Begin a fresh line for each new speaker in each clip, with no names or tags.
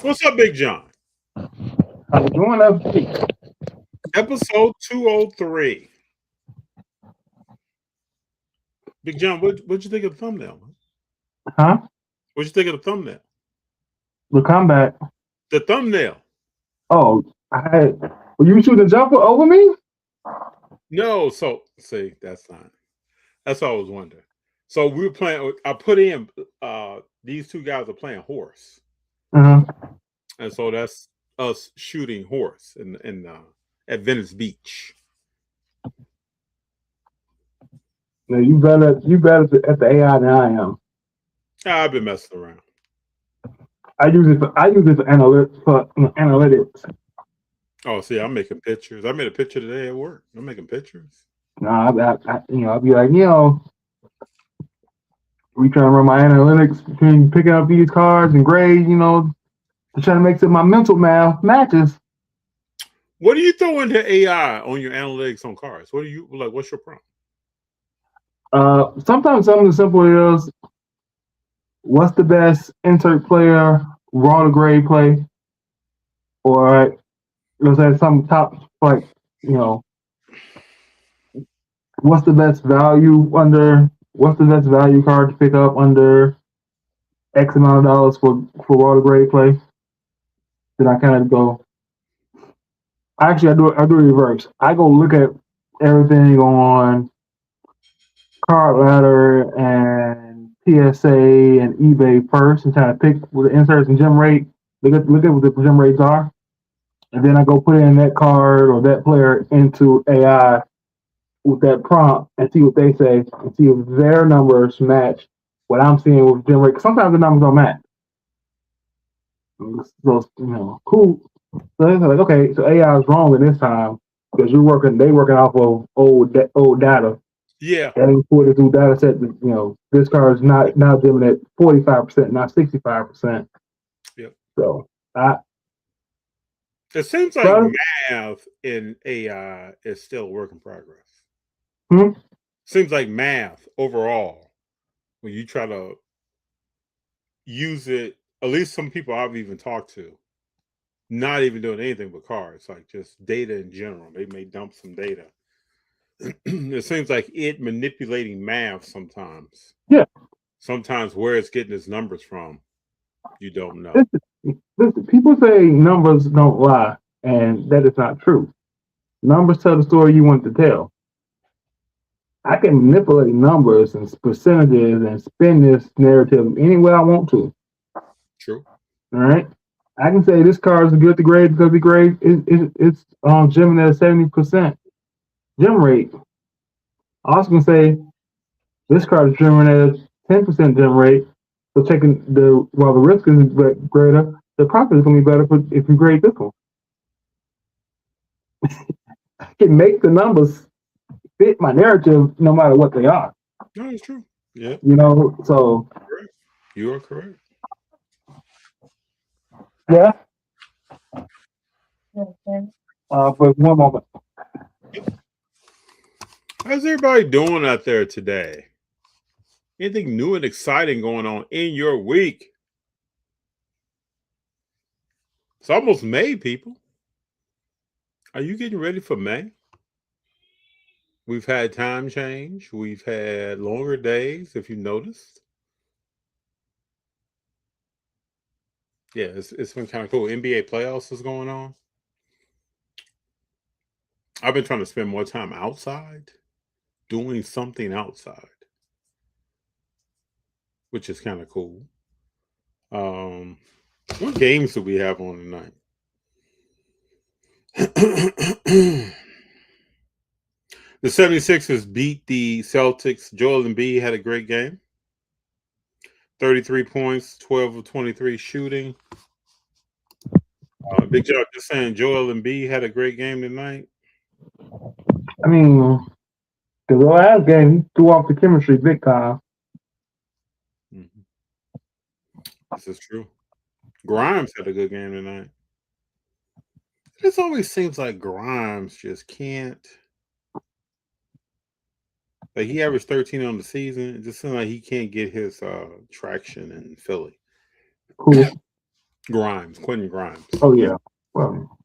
What's up, Big John?
How you doing, FD?
Episode 203. Big John, what'd you think of the thumbnail?
Huh?
What'd you think of the thumbnail?
The comeback.
The thumbnail.
Oh, I had. Were you shooting a jumper over me?
No, so see, that's not. That's what I was wondering. So we were playing. I put in. These two guys are playing horse,
Uh-huh.
and so that's us shooting horse in at Venice Beach.
No, you better at the AI than I am.
I've been messing around.
I use it for analytics.
Oh, see, I'm making pictures. I made a picture today at work. I'm making pictures.
No, I'll be like, we trying to run my analytics between picking up these cards and grades, to try to make sure my mental math matches.
What do you throw into AI on your analytics on cars? What do you like? What's your prompt?
Sometimes something as simple as what's the best insert player raw to grade play, or let's say some top like you know what's the best value card to pick up under X amount of dollars for raw to grade play. Then I kind of go. Actually, I do reverse. I go look at everything on Card Ladder and PSA and eBay first, and try to pick with the inserts and gem rate. Look at what the gem rates are, and then I go put in that card or that player into AI with that prompt and see what they say and see if their numbers match what I'm seeing with gem rate. 'Cause sometimes the numbers don't match. So cool. So it's like, okay, so AI is wrong in this time because they working off of old data.
Yeah,
They put it through data set that, this car is not now giving it 45%, not 65%.
yep.
So I
It seems like
but
math in AI is still a work in progress.
hmm,
Seems like math overall, when you try to use it, at least some people I've even talked to, not even doing anything but cars, like just data in general. They may dump some data. It seems like it manipulating math sometimes.
yeah,
Sometimes where it's getting its numbers from, you don't know.
listen, people say numbers don't lie, and that is not true. Numbers tell the story you want to tell. I can manipulate numbers and percentages and spin this narrative any way I want to.
True.
All right. I can say this car is good to grade because the grade it's gem at 70% gem rate. I also can say this car is gem at a 10% gem rate. So taking the while the risk is greater, the profit is going to be better if you grade this one. I can make the numbers fit my narrative no matter what they are.
No, it's true. Yeah,
So
correct. You are correct.
yeah. For one moment.
How's everybody doing out there today? Anything new and exciting going on in your week? It's almost May, people. Are you getting ready for May? We've had time change. We've had longer days, if you noticed. Yeah, it's been kind of cool. NBA playoffs is going on. I've been trying to spend more time outside, doing something outside, which is kind of cool. Um, what games do we have on tonight? The 76ers beat the Celtics. Joel Embiid had a great game. 33 points, 12 of 23 shooting. Big John just saying Joel Embiid had a great game tonight.
I mean, the last game he threw off the chemistry big time.
Mhm. This is true. Grimes had a good game tonight. It always seems like Grimes just can't. Like he averaged 13 on the season. It just seems like he can't get his traction in Philly.
Cool.
Quentin Grimes.
Oh yeah. Well,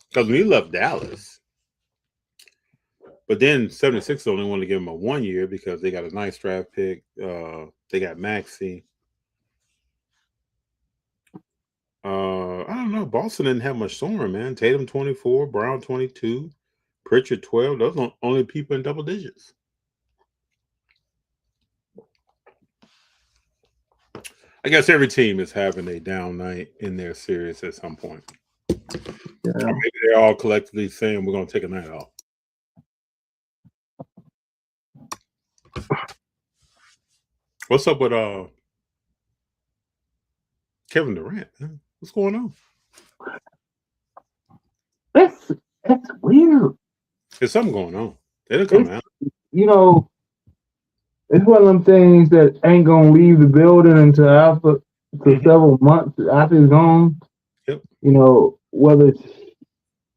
Because we left Dallas. But then 76 only wanted to give him a 1 year because they got a nice draft pick. They got Maxey. I don't know. Boston didn't have much scoring, man. Tatum 24, Brown 22, Pritchard 12. Those are the only people in double digits. I guess every team is having a down night in their series at some point.
yeah.
Or maybe they're all collectively saying we're going to take a night off. What's up with Kevin Durant? Man? What's going on?
That's weird.
There's something going on. They didn't come out.
You know, it's one of them things that ain't gonna leave the building until several months after he's gone.
Yep.
You know, whether it's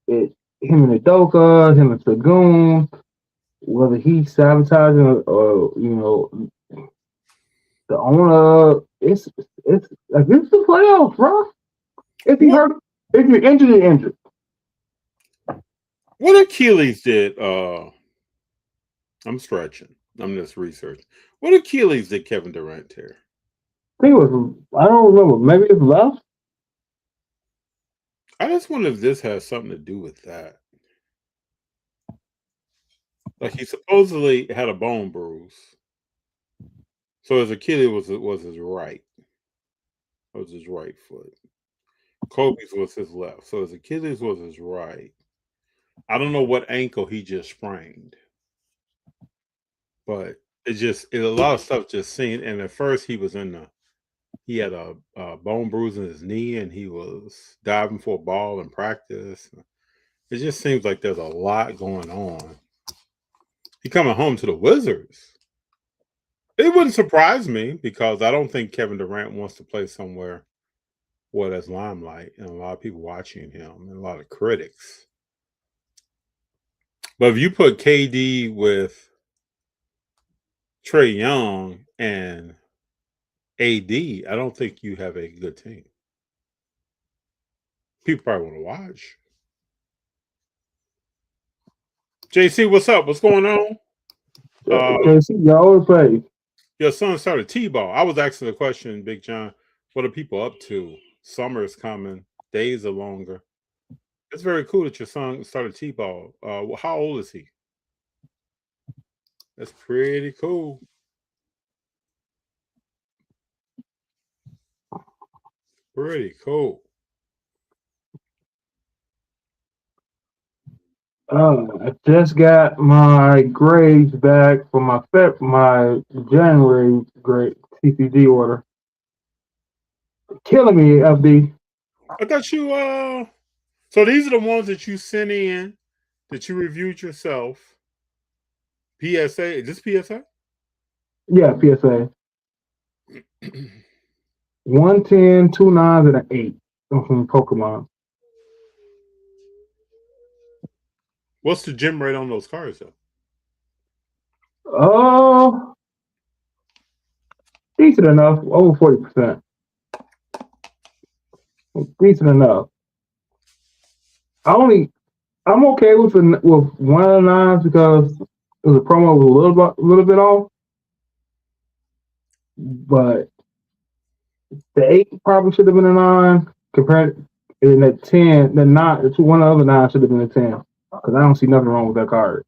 him and Udoka, him and Sagoon, whether he's sabotaging or you know the owner. It's like this is the playoffs, bro. If he hurt, if you're injured, you're injured.
What Achilles did? I'm stretching. I'm just researching. What Achilles did Kevin Durant tear?
I think it was. I don't remember. Maybe it's left.
I just wonder if this has something to do with that. Like he supposedly had a bone bruise, so his Achilles was his right. It was his right foot. Kobe's was his left, so his Achilles was his right. I don't know what ankle he just sprained, but it's a lot of stuff just seen. And at first he had a bone bruise in his knee, and he was diving for a ball in practice. It just seems like there's a lot going on. He coming home to the Wizards. It wouldn't surprise me because I don't think Kevin Durant wants to play somewhere where there's limelight and a lot of people watching him and a lot of critics. But if you put KD with Trae Young and AD, I don't think you have a good team. People probably want to watch. JC, what's up? What's going on?
JC, you always play.
Your son started T-ball. I was asking the question, Big John, what are people up to? Summer is coming. Days are longer. It's very cool that your son started T-ball. How old is he? That's pretty cool. Pretty cool.
I just got my grades back for my January grade TCG order. Killing me, FD.
I thought you so these are the ones that you sent in that you reviewed yourself. PSA, is this PSA?
Yeah, PSA. 110, 2 9s, and an 8 from Pokemon.
What's the gem rate on those cards though?
Oh, decent enough. Over 40%. Decent enough. I'm okay with one of the 9s because the promo was a little bit off. But the 8 probably should have been a 9 compared in the 10. The 9, one of the other 9 should have been a 10 because I don't see nothing wrong with that card.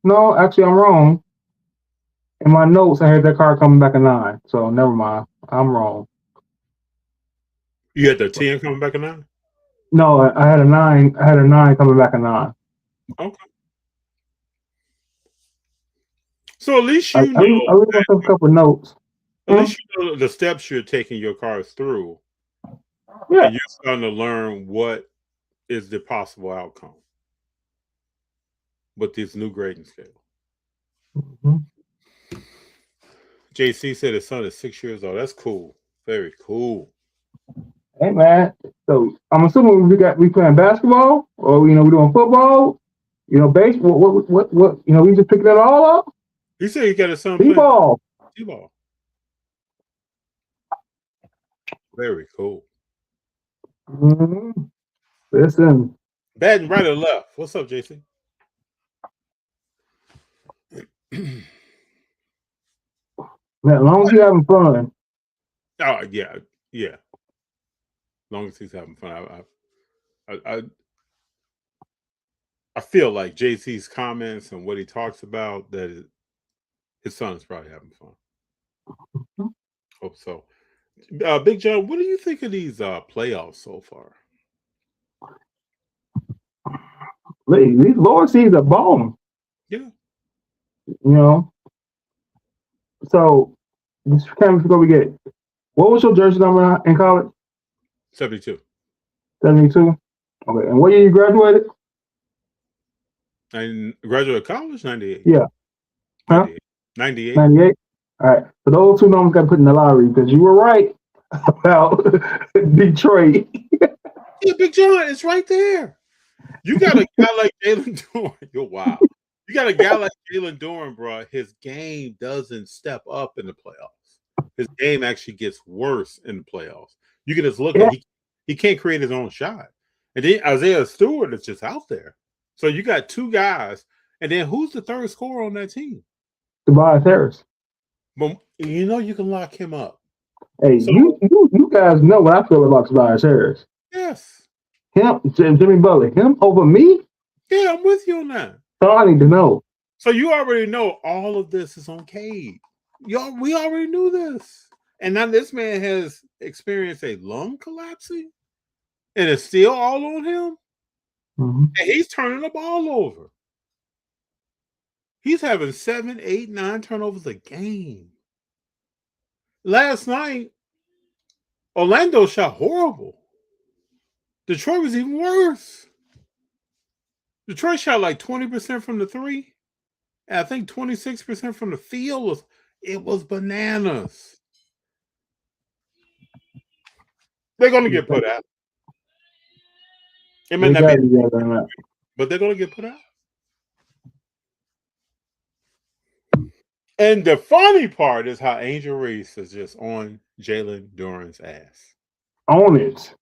No, actually I'm wrong. In my notes, I had that card coming back a 9, so never mind. I'm wrong.
You had the 10 coming back a 9?
No, I had a 9. I had a 9 coming back a 9.
Okay. So at least you know.
I read myself a couple of notes.
At least you know the steps you're taking your cards through.
Yeah.
And you're starting to learn what is the possible outcome with this new grading scale.
Mm-hmm.
JC said his son is 6 years old. That's cool. Very cool.
Hey man, so I'm assuming we playing basketball or we doing football, baseball. What we just picking it all up.
He said he got his son
playing ball.
T-ball. Very cool.
Mm-hmm. Listen,
Batting right or left? What's up, JC?
man, as long as you're having fun.
Oh yeah, yeah. Long as he's having fun. I feel like JC's comments and what he talks about that his son is probably having fun. Hope so. Big Jon, what do you think of these playoffs so far?
These lower seeds are balling.
Yeah,
You know. So this kind of before we get, what was your jersey number in college?
72.
72. Okay, and what year you graduated?
And graduate college, 98.
Yeah. Huh?
98. 98.
98. All right. So those two numbers got put in the lottery because you were right about Detroit.
Yeah, Big Jon, it's right there. You got a guy like Jalen Dorn. You're wow. You got a guy like Jalen Dorn, bro. His game doesn't step up in the playoffs. His game actually gets worse in the playoffs. You can just look at he can't create his own shot. And then Isaiah Stewart is just out there. So you got two guys, and then who's the third scorer on that team?
Tobias Harris.
But you know you can lock him up.
Hey, so, you guys know what I feel about Tobias Harris.
Yes.
Him, Jimmy Butler, him over me?
Yeah, I'm with you on that.
That's all I need to know.
So you already know all of this is on Cade. We already knew this. And now this man has experienced a lung collapsing, and it's still all on him.
Mm-hmm.
And he's turning the ball over. He's having 7, 8, 9 turnovers a game. Last night, Orlando shot horrible. Detroit was even worse. Detroit shot like 20% from the three. And I think 26% from the field. It was bananas. They're going to get put out. It may not be, but they're going to get put out. And the funny part is how Angel Reese is just on Jalen Duren's ass.
On it.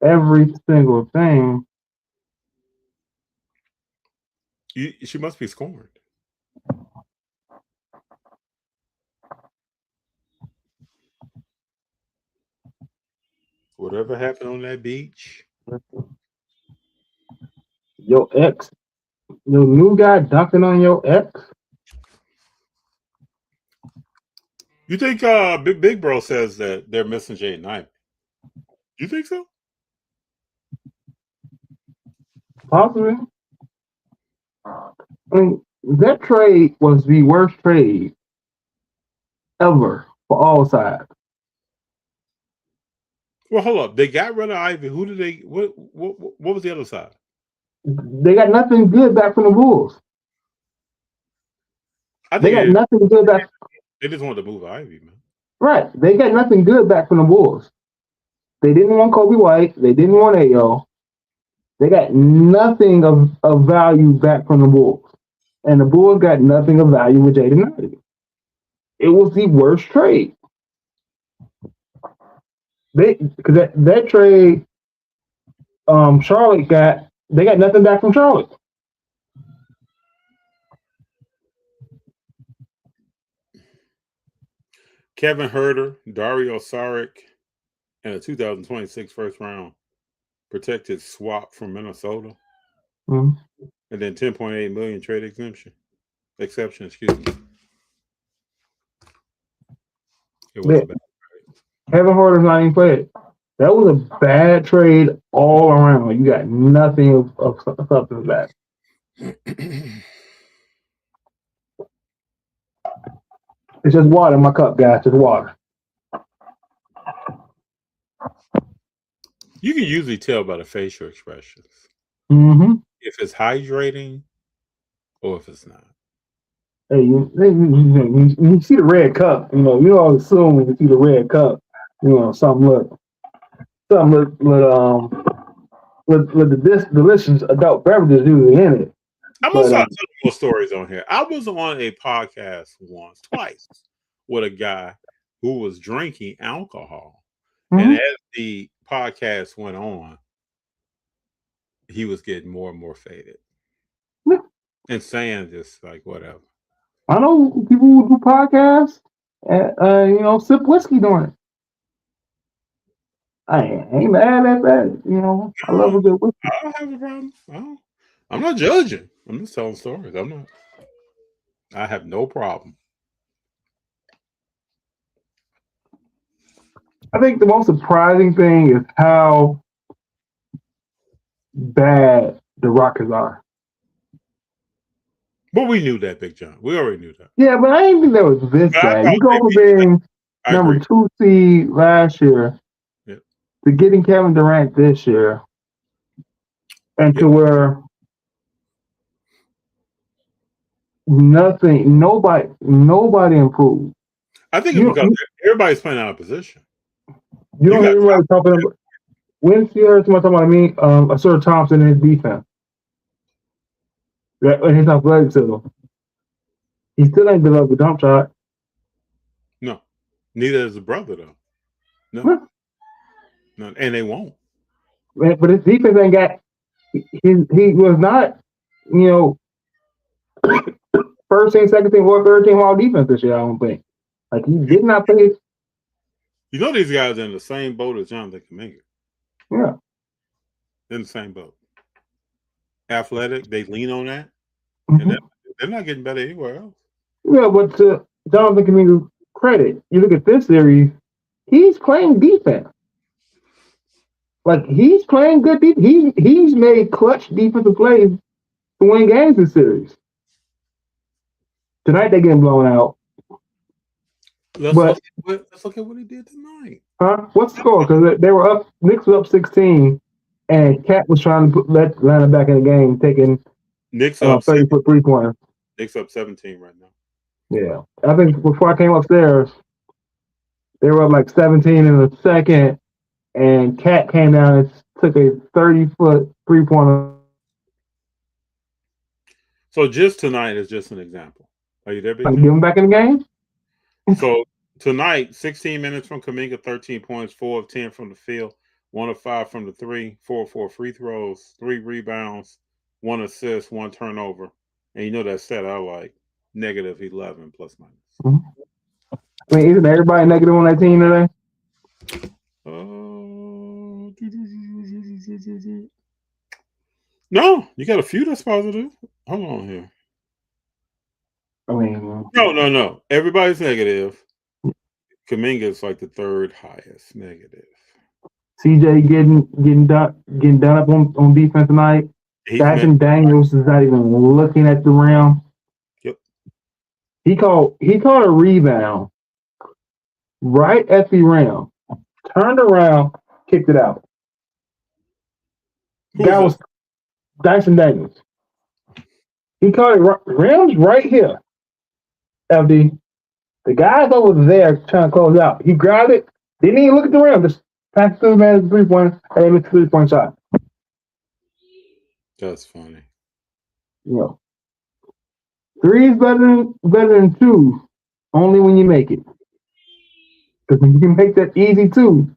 Every single thing.
She must be scorned. Whatever happened on that beach.
Your ex, your new guy dunking on your ex.
You think Big Bro says that they're missing Jay Knight? You think so?
Possibly. I mean, that trade was the worst trade ever for all sides.
Well, hold up. They got rid of Ivy. Who did they? What was the other side?
They got nothing good back from the Bulls. They got nothing good back.
They just wanted to move Ivy, man.
Right. They got nothing good back from the Bulls. They didn't want Kobe White. They didn't want Ayo. They got nothing of value back from the Bulls. And the Bulls got nothing of value with Jaden Ivey. It was the worst trade. Because that trade, Charlotte they got nothing back from Charlotte.
Kevin Huerter, Dario Saric, and a 2026 first round protected swap from Minnesota, and then 10.8 million trade exception. Excuse me. It was a bad trade.
Kevin Huerter's not even played. That was a bad trade all around. You got nothing of substance back. It's just water in my cup, guys. Just water.
You can usually tell by the facial expressions if it's hydrating or if it's not.
Hey, you see the red cup. You all assume when you see the red cup, something look with the delicious adult beverages usually in it.
I'm gonna
But
start telling more stories on here. I was on a podcast twice, with a guy who was drinking alcohol, and
mhm.
as the podcast went on, he was getting more and more faded and saying just like whatever.
I know people who do podcasts, and sip whiskey doing it. I ain't mad at that. I love a good whiskey.
I don't have a problem. I'm not judging. I'm just telling stories. I'm not. I have no problem.
I think the most surprising thing is how bad the Rockets are.
But we knew that, Big Jon. We already knew that.
Yeah, but I didn't think that was this
But I
bad.
thought
You go from being
I
number
agree.
2 seed last year
Yep.
to getting Kevin Durant this year, and to where nobody improved.
I think it's because everybody's playing out of position.
You don't hear anybody talking about when you heard somebody talking about Asura Thompson and his defense. And his athleticism. He still ain't developed a dump shot.
No. Neither is the brother though. No.
Huh?
No, and they won't.
But his defense ain't got he was not, first team, second team, or third team all defense this year, I don't think. Like he did not play.
You know these guys are in the same boat as Jonathan Kuminga.
Yeah.
They're in the same boat. Athletic, they lean on that.
Mm-hmm.
And they're not getting better anywhere else.
Yeah, but to Jonathan Kuminga's credit, you look at this series, he's playing defense. Like he's playing good defense. He's made clutch defensive plays to win games this series. Tonight they're getting blown out.
Let's look at what he did tonight.
Huh? What's the score? Because they were up. Knicks was up 16, and Cat was trying to let Atlanta back in the game, taking
Knicks up
30-foot 3-pointer.
Knicks up 17 right now.
Yeah, I think before I came upstairs, they were up like 17 in the second, and Cat came down and took a 30-foot 3-pointer.
So just tonight is just an example. Are you there, Big Jon?
Give him back in the game.
So tonight, 16 minutes from Kuminga, 13 points, 4 of 10 from the field, 1 of 5 from the 3, 4 of 4 free throws, 3 rebounds, 1 assist, 1 turnover. And you know that stat I like, negative 11 plus minus.
Mm-hmm. I mean, isn't everybody negative on that team today?
No, you got a few that's positive. Hold on here.
I mean,
no. Everybody's negative. Kuminga's like the third highest negative.
CJ getting done up on defense tonight. Dyson Daniels is not even looking at the rim.
Yep.
He caught a rebound right at the rim, turned around, kicked it out. That was Dyson Daniels. He caught it rims right here. FD. The guy's over there trying to close out. He grabbed it, didn't even look at the rim, just passed to the man 3-point, and he missed a 3-point shot.
That's funny.
Three is better than 2, only when you make it. Because when you make that easy 2,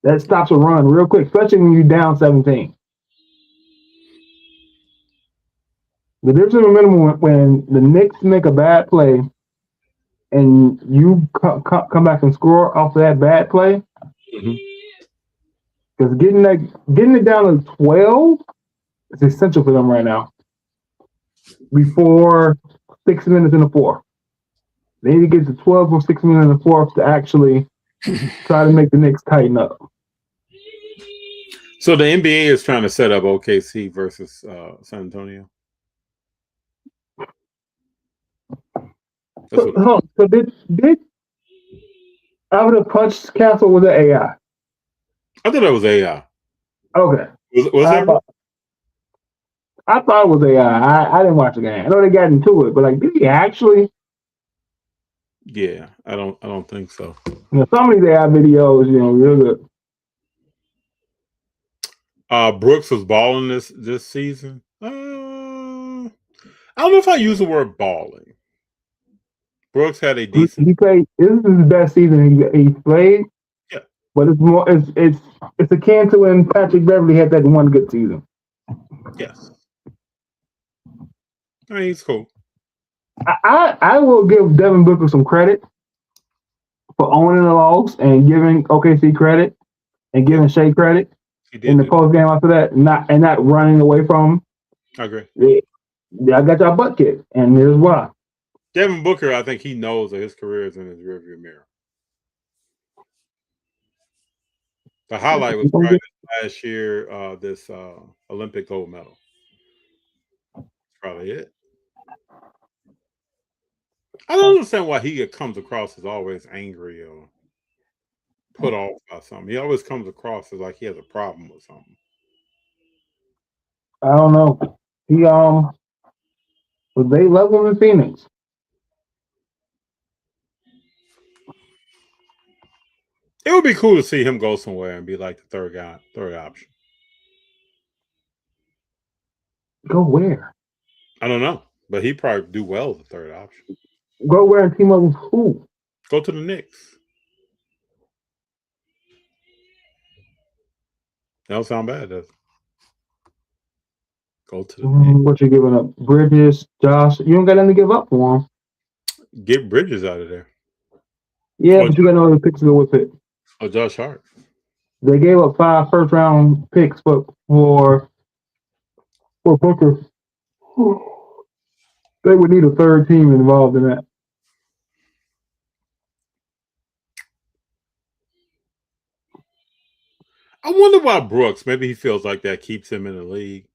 that stops a run real quick, especially when you're down 17. The difference in momentum when the Knicks make a bad play and you come back and score off of that bad play, because getting it down to 12 is essential for them right now. Before 6 minutes in the fourth, they need to get to 12 or 6 minutes in the fourth to actually try to make the Knicks tighten up.
So the NBA is trying to set up OKC versus San Antonio.
So did I would have punched Castle with an AI?
I thought that was AI.
Okay.
Was that?
I thought it was AI. I didn't watch the game. I know they got into it, but like, did he actually?
Yeah, I don't think so.
Some of these AI videos, real good.
Brooks was balling this season. I don't know if I use the word balling. Brooks had a decent.
He played. This is his best season he played,
Yeah.
but it's more. It's akin to when Patrick Beverly had that one good season.
Yes. I mean, he's cool.
I will give Devin Booker some credit for owning the loss and giving OKC credit and giving Shea credit in the post game after that, not running away from him.
I agree.
I got y'all butt kicked, and here's why.
Devin Booker, I think he knows that his career is in his rearview mirror. The highlight was probably last year, this Olympic gold medal. That's probably it. I don't understand why he comes across as always angry or put off by something. He always comes across as like he has a problem with something.
I don't know. He was they level in Phoenix.
It would be cool to see him go somewhere and be like the third option.
Go where?
I don't know, but he'd probably do well as the third option.
Go where and team up with who?
Go to the Knicks. That don't sound bad, does it? Go to the Knicks.
What you giving up? Bridges, Josh. You don't got nothing to give up for him.
Get Bridges out of there.
Yeah, but you got no other picks to go with it.
Oh, Josh Hart.
They gave up 5 first-round picks, but for Booker, they would need a third team involved in that.
I wonder why Brooks, maybe he feels like that keeps him in the league.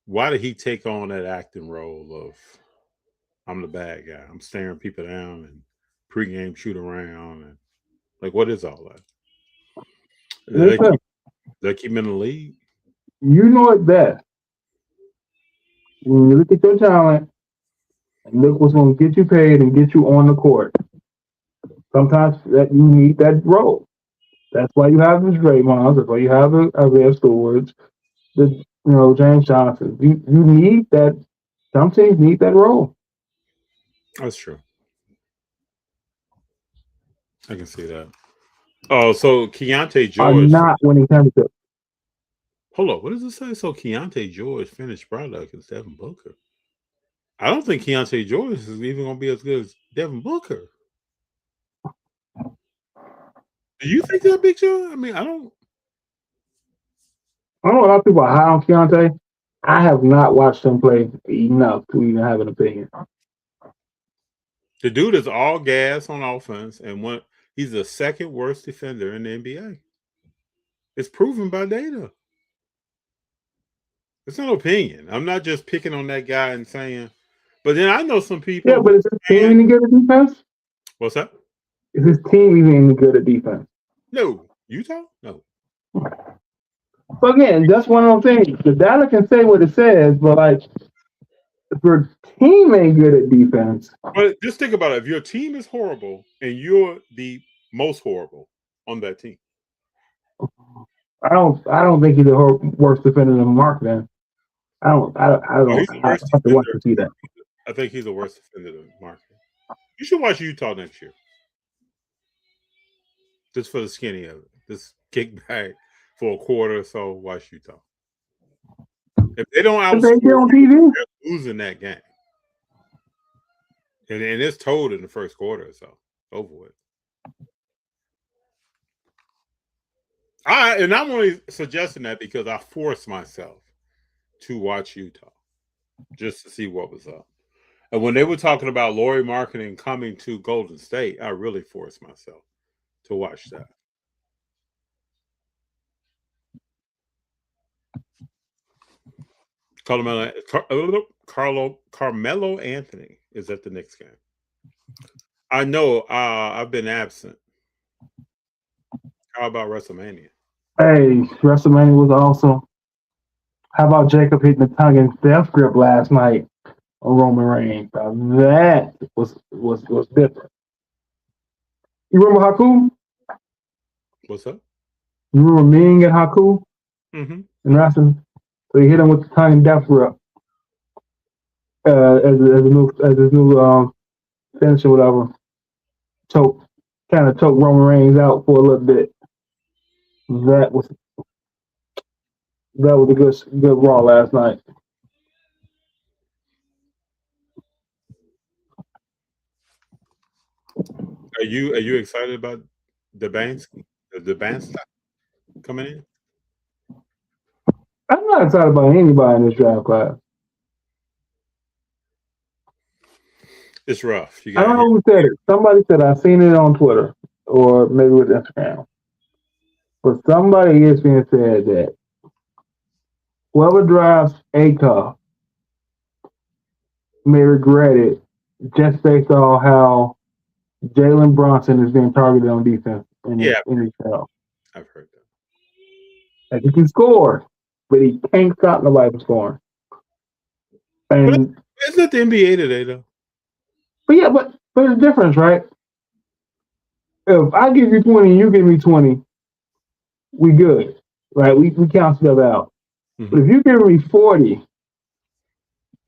Why did he take on that acting role of I'm the bad guy? I'm staring people down and pregame shoot around and like what is all that? They keep him in the league.
You know it best. When you look at your talent and look what's going to get you paid and get you on the court, sometimes that you need that role. That's why you have the Draymonds. That's why you have the Isaiah Stewards, James Johnson. You need that. Some teams need that role.
That's true. I can see that. Oh, so Keontae George
are not winning championships.
Hold on, what does it say? So Keontae George finished product as Devin Booker. I don't think Keontae George is even going to be as good as Devin Booker. Do you think that, Big Jon? I mean, I don't.
I know a lot of people are high on Keontae. I have not watched him play enough to even have an opinion.
The dude is all gas on offense, and he's the second worst defender in the NBA. It's proven by data. It's not opinion. I'm not just picking on that guy and saying. But then I know some people.
Yeah, but is his team any good at defense?
What's that?
Is his team even any good at defense?
No. Utah? No.
So again, that's one of those things. The data can say what it says, but like if your team ain't good at defense.
But just think about it. If your team is horrible and you're the most horrible on that team.
I don't think he's the worst defender than Mark. Then I don't. I have to watch to see that.
I think he's the worst defender than Mark. You should watch Utah next year, just for the skinny of it. Just kick back for a quarter or so. Watch Utah. If they don't outscore, they're losing that game, and it's told in the first quarter. So over with. I'm only suggesting that because I forced myself to watch Utah just to see what was up. And when they were talking about Lauri Markkanen coming to Golden State, I really forced myself to watch that. Carmelo Anthony is at the Knicks game. I know I've been absent. How about WrestleMania?
Hey, WrestleMania was awesome. How about Jacob hitting the tongue in death grip last night on Roman Reigns? That was different. You remember Haku?
What's up?
You remember Ming and Haku?
Mm-hmm.
And wrestling? So he hit him with the tongue in death grip. as his new finisher, whatever. Kind of choke Roman Reigns out for a little bit. That was a good Raw last night.
Are you excited about the band stuff coming in?
I'm not excited about anybody in this draft class.
It's rough. You
I don't
got
know who said it. Somebody said I seen it on Twitter or maybe with Instagram. But somebody ESPN said that whoever drafts Acuff may regret it just based on how Jalen Brunson is being targeted on defense in the NFL.
I've heard that.
Like he can score, but he can't stop nobody from scoring. And
isn't it the NBA today though?
But there's a difference, right? If I give you 20 and you give me 20, we good. Right? We count stuff out. Mm-hmm. But if you give me 40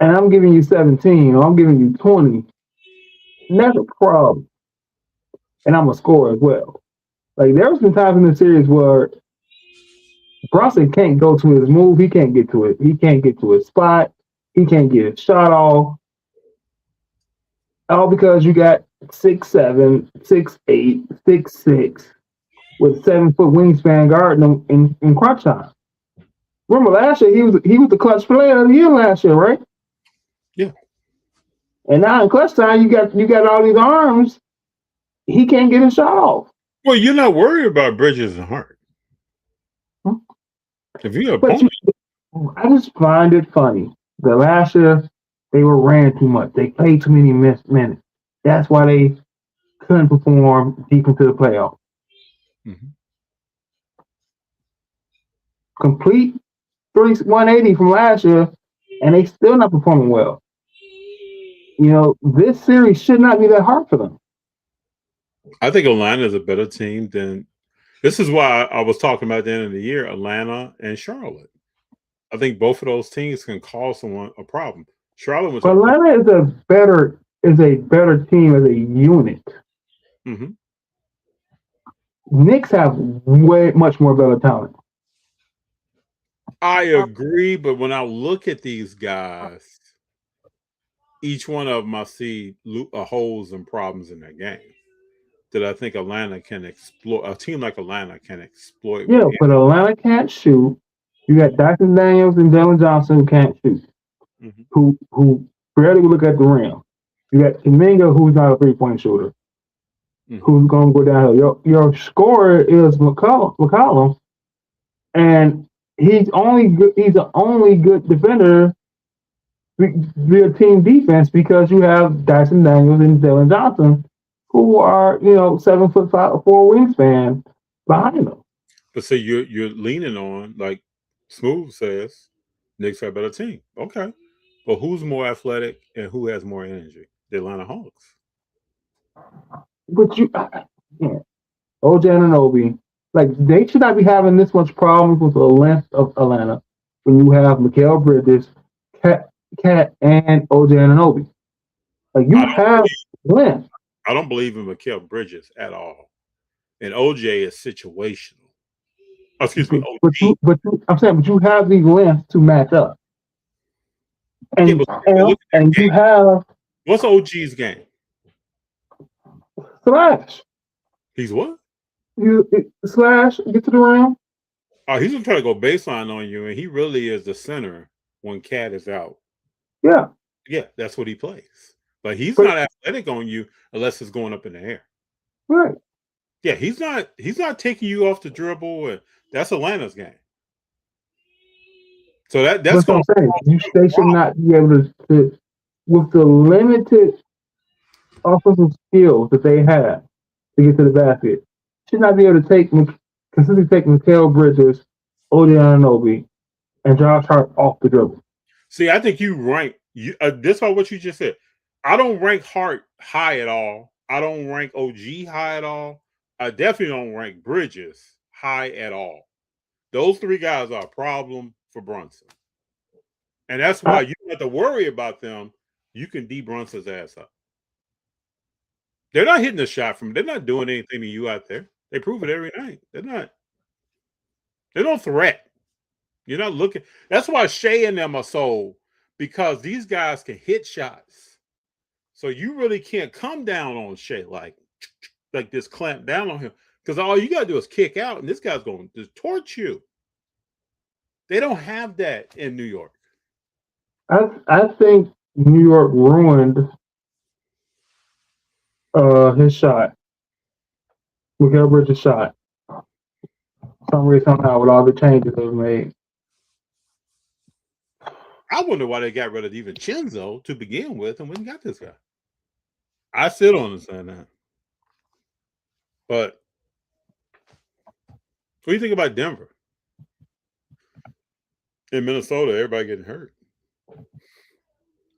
and I'm giving you 17 or I'm giving you 20, that's a problem. And I'm a scorer as well. Like there's been times in the series where Brunson can't go to his move, he can't get to it. He can't get to his spot, he can't get his shot off. All because you got 6'7", 6'8", 6'6", with 7-foot wingspan guarding him in crunch time. Remember last year he was the clutch player of the year last year, right?
Yeah.
And now in clutch time you got all these arms. He can't get his shot off.
Well, you're not worried about Bridges and Hart. If you're
I just find it funny that last year they were ran too much. They played too many minutes. That's why they couldn't perform deep into the playoffs. Mm-hmm. Complete 180 from last year, and they still not performing well. You know, this series should not be that hard for them.
I think Atlanta is a better team than. This is why I was talking about at the end of the year, Atlanta and Charlotte. I think both of those teams can cause someone a problem. Charlotte was.
Atlanta is a better team as a unit. Mm-hmm. Knicks have much more better talent.
I agree, but when I look at these guys, each one of them I see holes and problems in their game that I think Atlanta can exploit. A team like Atlanta can exploit.
Yeah, but Atlanta can't shoot. You got Dyson Daniels and Jalen Johnson who can't shoot, mm-hmm. who barely look at the rim. You got Kuminga who's not a 3-point shooter, mm-hmm. who's going to go downhill. Your scorer is McCollum, and he's the only good defender via team defense because you have Dyson Daniels and Jalen Johnson, who are 7'4" wingspan behind them.
But see, you're leaning on, like Smooth says, Knicks are a better team. Okay, but who's more athletic and who has more energy? The Atlanta Hawks.
But OJ Anunoby, like they should not be having this much problems with the length of Atlanta when you have Mikal Bridges, Cat, and OJ Anunoby. Like you have length.
I don't believe in Mikal Bridges at all, and OJ is situational. Oh, excuse me, OG.
But you have the length to match up, and you have.
What's OG's game?
Slash.
He's what?
Slash. Get to the rim.
Oh, he's gonna try to go baseline on you, and he really is the center when Cat is out.
Yeah.
Yeah, that's what he plays. But he's not athletic on you unless it's going up in the air.
Right.
Yeah, he's not taking you off the dribble. And that's Atlanta's game. So that's
what I'm saying. They should not be able to with the limited offensive skills that they have to get to the basket. Should not be able to consistently take Mikal Bridges, OJ Anunoby, and Josh Hart off the dribble.
See, I think you rank this is what you just said. I don't rank Hart high at all. I don't rank OG high at all. I definitely don't rank Bridges high at all. Those three guys are a problem for Brunson. And that's why you don't have to worry about them you can D Brunson's ass up. They're not hitting the shot from. They're not doing anything to you out there. They prove it every night. They're not. They're no threat. You're not looking. That's why Shea and them are so, because these guys can hit shots. So you really can't come down on Shea like this, clamp down on him, because all you gotta do is kick out, and this guy's going to just torch you. They don't have that in New York.
I think New York ruined his shot. Miguel Bridges' shot. Some way, somehow, with all the changes they've made.
I wonder why they got rid of even Chenzo to begin with and when got this guy. I still don't understand that. But what do you think about Denver? In Minnesota, everybody getting hurt.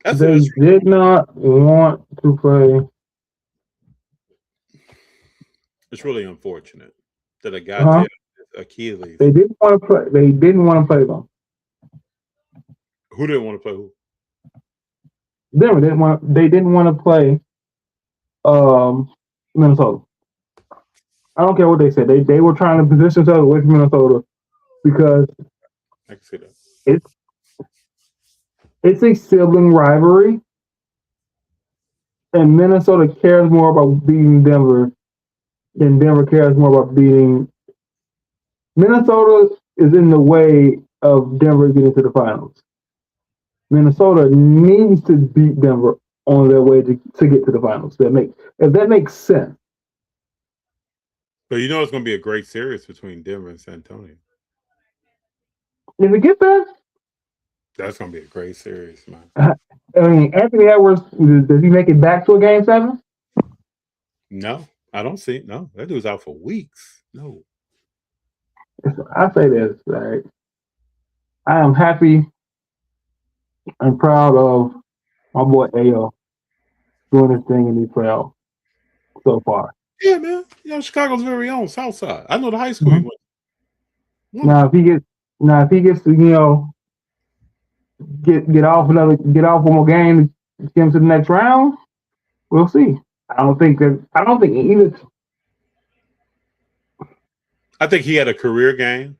They did not want to play.
It's really unfortunate that a guy did Achilles.
They didn't want to play. They didn't want to play them.
Who didn't want to play who?
Denver didn't want. They didn't want to play Minnesota. I don't care what they said. They were trying to position themselves away from Minnesota because
I can see that.
It's a sibling rivalry, and Minnesota cares more about beating Denver than Denver cares more about beating. Minnesota is in the way of Denver getting to the finals. Minnesota needs to beat Denver on their way to get to the finals. If that makes sense.
But you know it's going to be a great series between Denver and San Antonio.
If we get that,
that's going to be a great series, man.
I mean, Anthony Edwards, does he make it back to a Game 7?
No, I don't see it. No, that dude's out for weeks. No.
I say this, right? I am happy and proud of my boy Ayo doing his thing in these playoffs so far.
Yeah, man. You know, Chicago's very own Southside. I know the high school he went.
Now if he gets to, get off one more game to get him to the next round, we'll see. I don't think either.
I think he had a career game,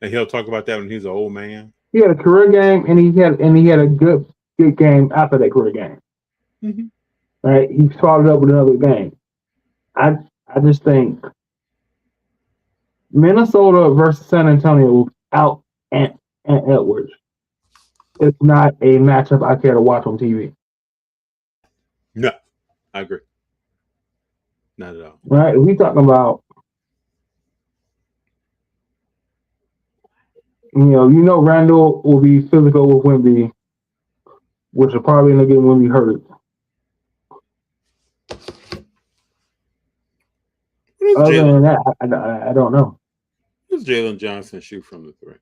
and he'll talk about that when he's an old man.
He had a career game, and he had a good game after that career game.
Mm-hmm.
Right? He followed up with another game. I just think Minnesota versus San Antonio without Ant Edwards. It's not a matchup I care to watch on TV.
No, I agree. Not at all.
Right? We talking about, Randall will be physical with Wemby, which will probably end up getting Wemby hurt. Other than that, I don't know.
Who's Jalen Johnson shoot from the three?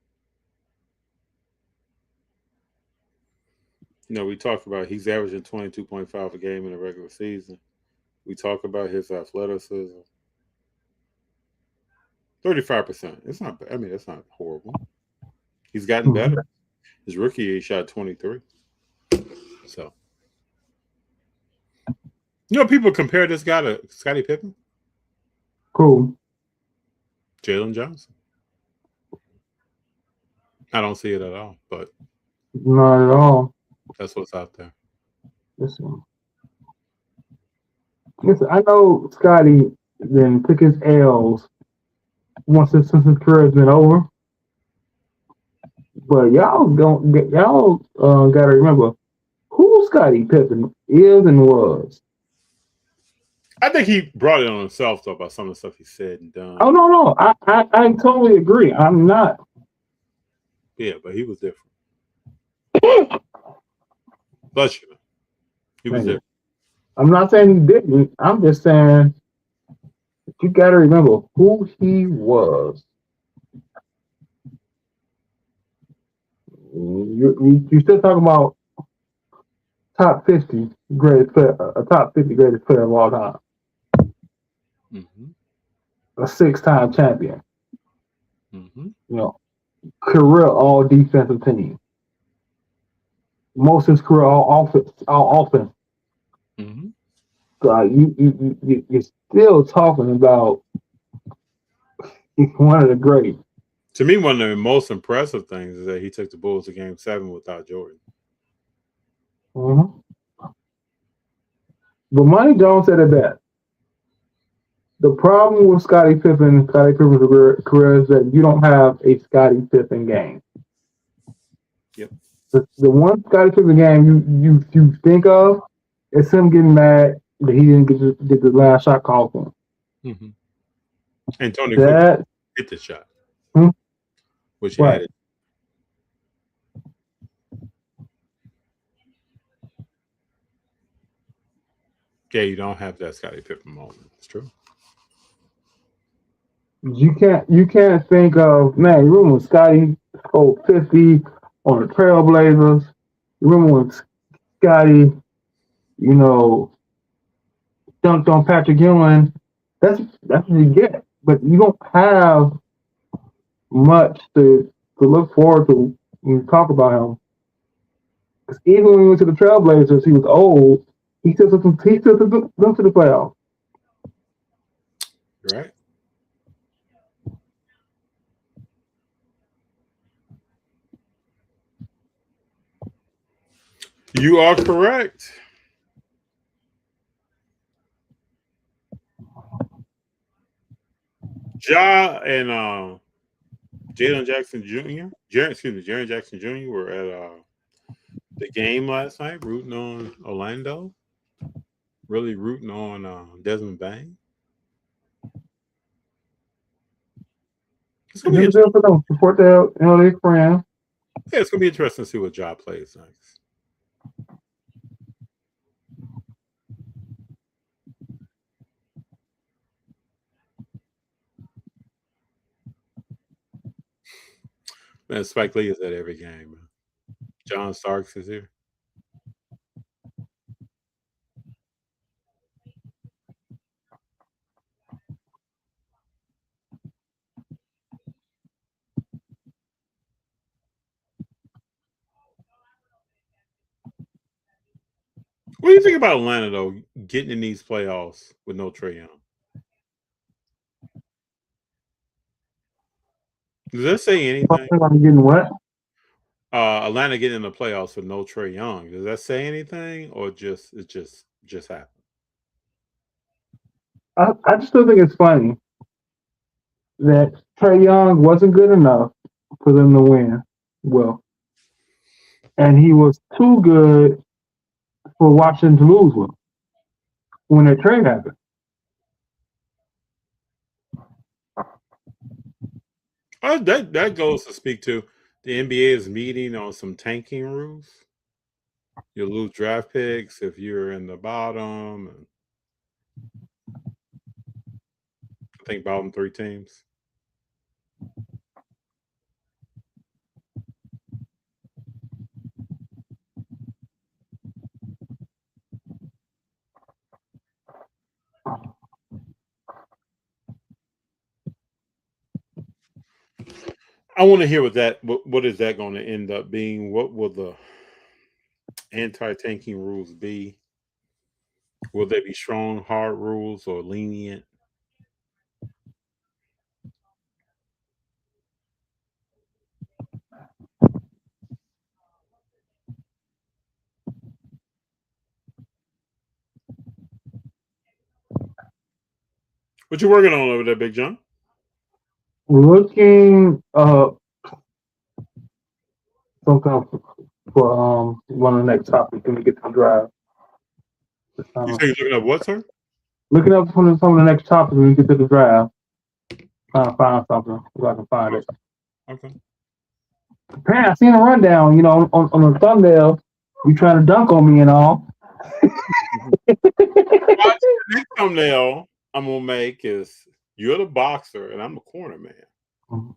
We talk about he's averaging 22.5 a game in the regular season. We talk about his athleticism. 35%. It's not bad. I mean, that's not horrible. He's gotten better. His rookie year, he shot 23. So, people compare this guy to Scottie Pippen.
Cool.
Jalen Johnson. I don't see it at all, but
not at all.
That's what's out there.
Listen, I know Scottie then took his L's since his career has been over. But y'all gotta remember who Scottie Pippen is and was.
I think he brought it on himself though about some of the stuff he said and done.
Oh no, I totally agree. I'm not.
Yeah, but he was different. Bless you. He was different.
I'm not saying he didn't. I'm just saying you got to remember who he was. You still talking about top 50 greatest player, a top 50 greatest player of all time.
Mm-hmm.
A 6-time champion.
Mm-hmm.
Career all defensive team. most of his career all offense, all offense.
Mm-hmm.
You're still talking about one of the greats.
To me, one of the most impressive things is that he took the Bulls to Game 7 without Jordan.
Mm-hmm. But Monty Jones said it best. The problem with Scottie Pippen's career is that you don't have a Scottie Pippen game.
Yep.
The one Scottie Pippen game you think of is him getting mad that he didn't get the last shot called for him.
Mm-hmm. And Tony Kukoc
That
hit the shot,
hmm,
which
right.
added. Yeah, you don't have that Scottie Pippen moment. It's true.
You can't think of, man. You remember when Scotty scored 50 on the Trailblazers? You remember when Scotty, you know, dunked on Patrick Ewing? That's what you get. But you don't have much to look forward to when you talk about him. Because even when he went to the Trailblazers, he was old. He still took them to the playoffs.
Right? You are correct. Ja and Jalen Jackson Jr. Jaren Jackson Jr. were at the game last night, rooting on Orlando. Really rooting on Desmond Bain. It's gonna be
Never
interesting.
good for them. Support their friends.
Yeah, it's gonna be interesting to see what Ja plays next. Man, Spike Lee is at every game. Man. John Starks is here. What do you think about Atlanta though, getting in these playoffs with no Trae Young? Does that say anything?
I'm getting what?
Atlanta getting in the playoffs with no Trae Young. Does that say anything, or just happened?
I just still think it's funny that Trey Young wasn't good enough for them to win. Well, and he was too good for Washington to lose with when that trade happened.
That goes to speak to the NBA is meeting on some tanking rules. You lose draft picks if you're in the bottom. And I think bottom three teams. I want to hear what is that going to end up being? What will the anti-tanking rules be? Will they be strong, hard rules or lenient? What you working on over there, Big John?
Looking sometime for one of the next topics when we get to the drive.
You say you're looking at what, sir?
Looking up some of the next topics when we get to the drive. Trying to find something if I can find it.
Okay.
Apparently, I seen a rundown. On the thumbnail, you trying to dunk on me and all.
The next thumbnail I'm gonna make is you're the boxer and I'm the corner man. I'm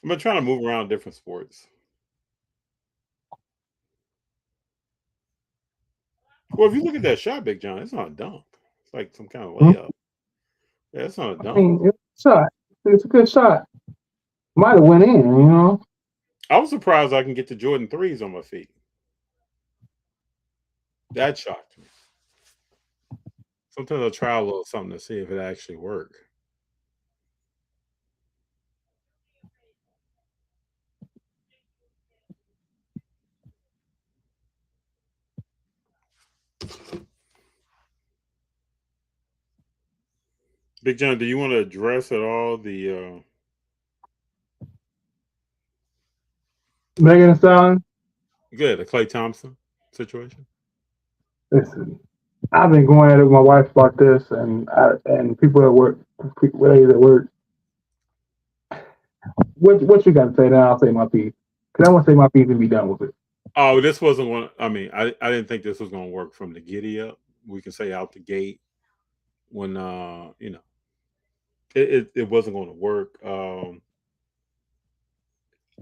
gonna try to move around different sports. Well, if you look at that shot, Big John, it's not a dunk. It's like some kind of layup. Yeah, it's not a
I
dunk.
mean, it's a shot. It's a good shot. Might have went in, you know.
I was surprised I can get the Jordan 3s on my feet. That shocked me. Sometimes I'll try a little something to see if it actually works. Big John, do you want to address at all the
Megan Thee Stallion.
the Clay Thompson situation?
Listen, I've been going at it with my wife about this, and people at work, ladies at work. What you got to say? Then I'll say my piece. Cause I want to say my piece and be done with it.
Oh, this wasn't one. I mean, I didn't think this was going to work from the giddy up. We can say out the gate when it wasn't going to work.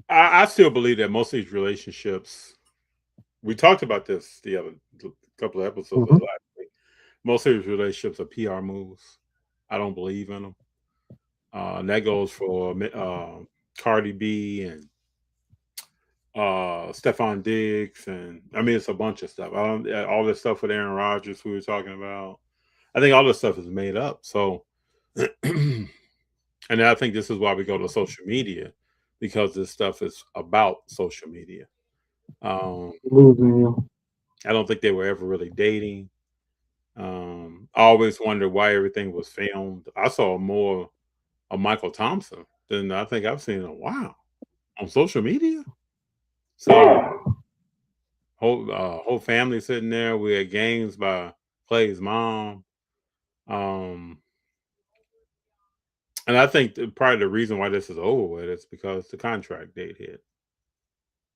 I still believe that most of these relationships. We talked about this the other couple of episodes
Mm-hmm.
of last week. Most of these relationships are PR moves. I don't believe in them. And that goes for Cardi B and Stephon Diggs, and I mean it's a bunch of stuff. All this stuff with Aaron Rodgers we were talking about. I think all this stuff is made up. So, and I think this is why we go to social media because this stuff is about social media.
Losing you.
I don't think they were ever really dating. I always wondered why everything was filmed. I saw more of Michael Thompson than I think I've seen in a while on social media. So whole family sitting there. We had games by Clay's mom. Um, and I think probably the reason why this is over with is because the contract date hit.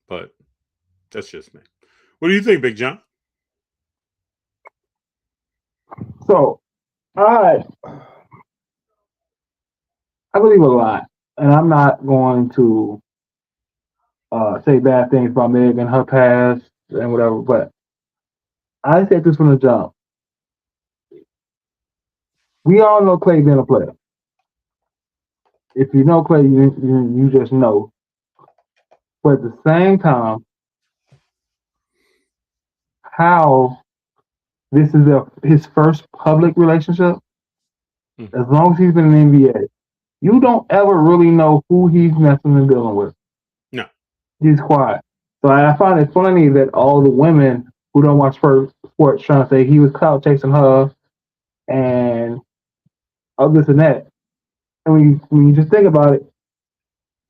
But that's just me. What do you think, Big John?
So I believe a lot, and I'm not going to say bad things about Meg and her past and whatever. But I said this from the jump. We all know Clay being a player. If you know Clay, you just know. But at the same time, how this is his first public relationship, as long as he's been in the NBA, you don't ever really know who he's messing and dealing with.
No.
He's quiet. So I find it funny that all the women who don't watch sports trying to say he was clout chasing her and all this and that. And when you just think about it,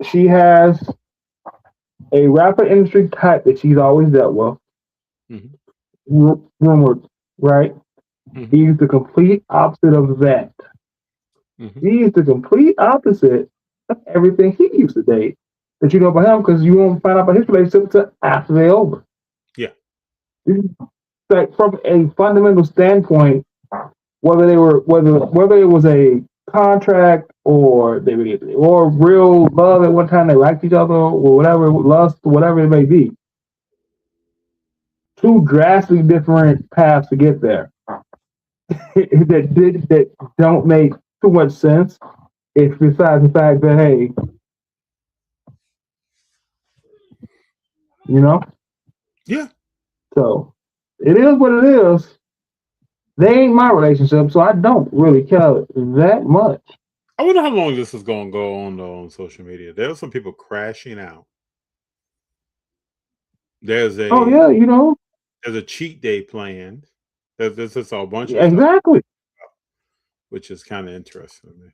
she has a rapper industry type that she's always dealt with. Rumored, right? He's the complete opposite of that. He's the complete opposite of everything he used to date that you know about him because you won't find out about his relationship until after they're over.
Yeah.
Like from a fundamental standpoint, whether it was a contract or or real love at one time they liked each other or whatever, lust, whatever it may be. Two drastically different paths to get there that don't make too much sense. If besides the fact that hey, you know,
yeah.
So it is what it is. They ain't my relationship, so I don't really care that much.
I wonder how long this is going to go on though on social media. There are some people crashing out. There's a there's a cheat day planned. There's just a bunch of
stuff,
which is kind of interesting to me.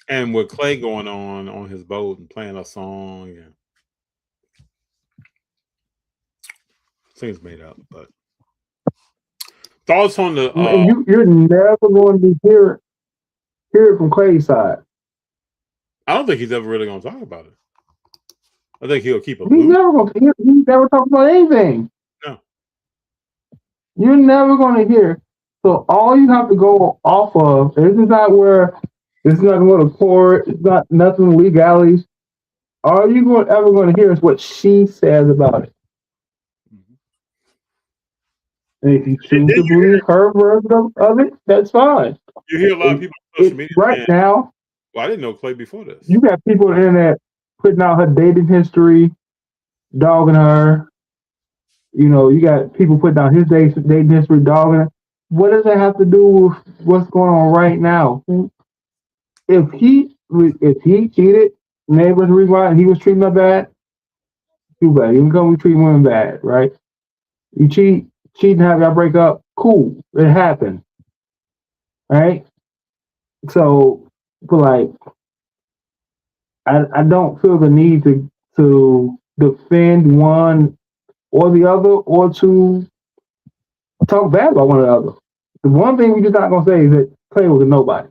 And with Clay going on his boat and playing a song, and things made up. But thoughts on the
you're never going to hear it from Clay's side.
I don't think he's ever really going to talk about it. I think he'll keep it.
He's never talked about anything.
No.
You're never going to hear. So all you have to go off of, this is not going to go to court. It's not nothing legalities. All you ever going to hear is what she says about it. And if you
And
choose
then
to believe her version of it, that's fine.
you hear a lot of people on social media
Right
saying,
now,
"Well, I didn't know Clay before this."
you got people on the internet putting out her dating history, dogging her. You know, you got people putting out his dating history, dogging her. What does that have to do with what's going on right now? If he cheated, neighbors reason why he was treating her bad, too bad. You can come and treat women bad, right? You cheat and have y'all break up, cool. It happened. Right? So but like I don't feel the need to defend one or the other or to talk bad about one another. The one thing we just not gonna say is that Clay was a nobody.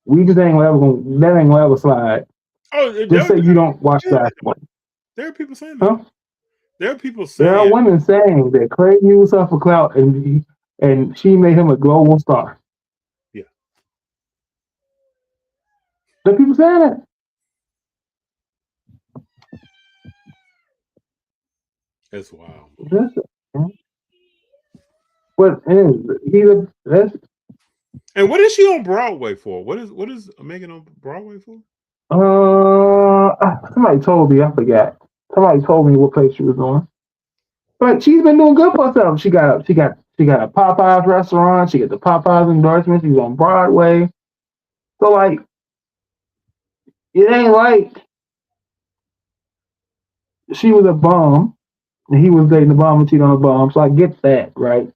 We just that ain't gonna ever slide.
Oh,
Just say you don't watch basketball.
there are people saying
Huh?
that. There are people
There are
saying,
women saying that Clay used her for clout and she made him a global star.
yeah,
There are people saying that.
that's wild.
But that's
And what is she on Broadway for? What is Megan on Broadway for?
somebody told me, I forgot. Somebody told me what place she was on. But she's been doing good for herself. She got a Popeyes restaurant. She got the Popeyes endorsement. She's on Broadway. So like, it ain't like she was a bum and he was dating a bum and cheating on a bum. So I get that, right?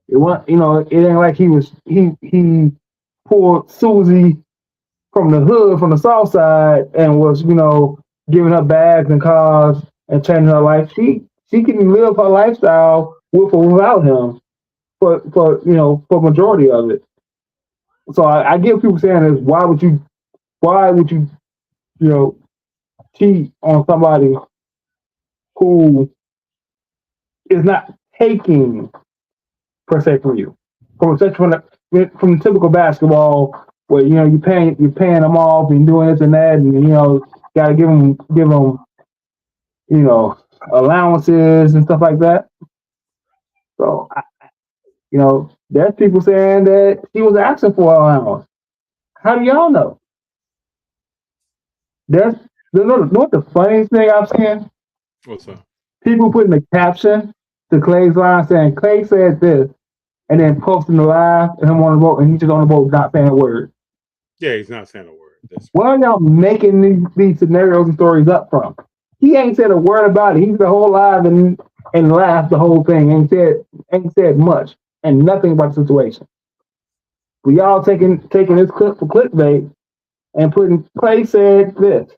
It was, it ain't like he pulled Susie from the hood, from the south side, and was, giving her bags and cars and changing her life. She can live her lifestyle with or without him for majority of it. So I get people saying is why would you cheat on somebody who is not taking per se from you from the typical basketball where you're paying them off and doing this and that and got to give them allowances and stuff like that. So there's people saying that he was asking for an allowance. How do y'all know? There's you know what the funniest thing I've seen?
What's up?
People putting the caption to Clay's line saying Clay said this, and then posting the live and him on the boat, and he's just on the boat not saying a word.
Yeah, he's not saying a word.
Where are y'all making these scenarios and stories up from? He ain't said a word about it. He's the whole live and laughed the whole thing. Ain't said much and nothing about the situation. But y'all taking this clip for clickbait and putting Clay said this.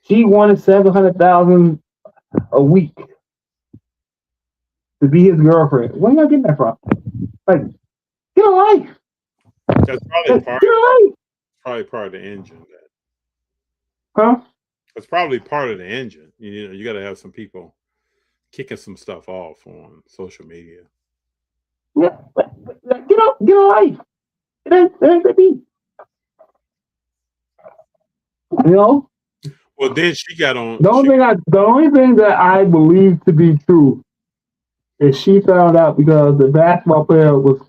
She wanted 700,000 a week to be his girlfriend. Where y'all getting that from? Like, get a life.
That's probably part of the engine.
Huh?
That's probably part of the engine. You got to have some people kicking some stuff off on social media.
Yeah, get a life. It ain't that deep.
Well, then she got on.
The only thing that I believe to be true is she found out because the basketball player was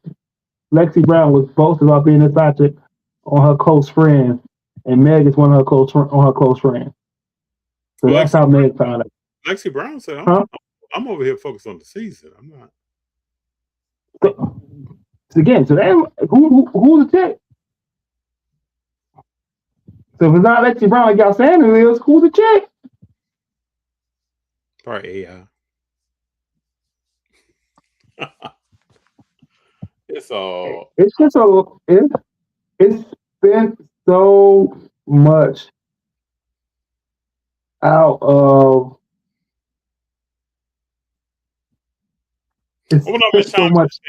Lexi Brown was boasting about being a side chick on her close friend, and Meg is one of her close friends. So
Well,
that's how Meg found out.
Lexi Brown said, I'm over here focused on the season. I'm not.
So, again, so then who's the chick? So if it's not Lexi Brown like y'all saying it is, who's the chick?
Probably AI. It's all.
It's just it's spent so much out of it's so much.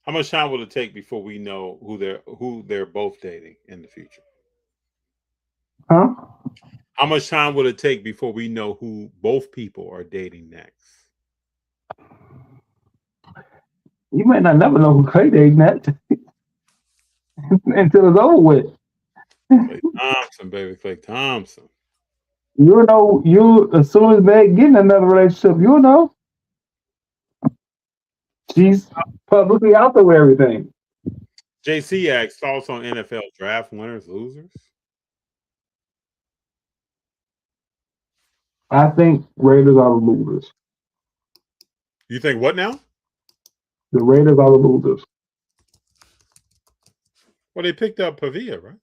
How much time will it take before we know who they're both dating in the future?
Huh?
How much time will it take before we know who both people are dating next?
You might not never know who Clay dating that until it's over with.
Clay Thompson, baby, Clay Thompson.
You know, as soon as they get in another relationship, you'll know. She's publicly out there with everything.
JC asks thoughts on NFL draft winners, losers.
I think Raiders are the losers.
You think what now?
The Raiders are the losers.
Well, they picked up Pavia, right?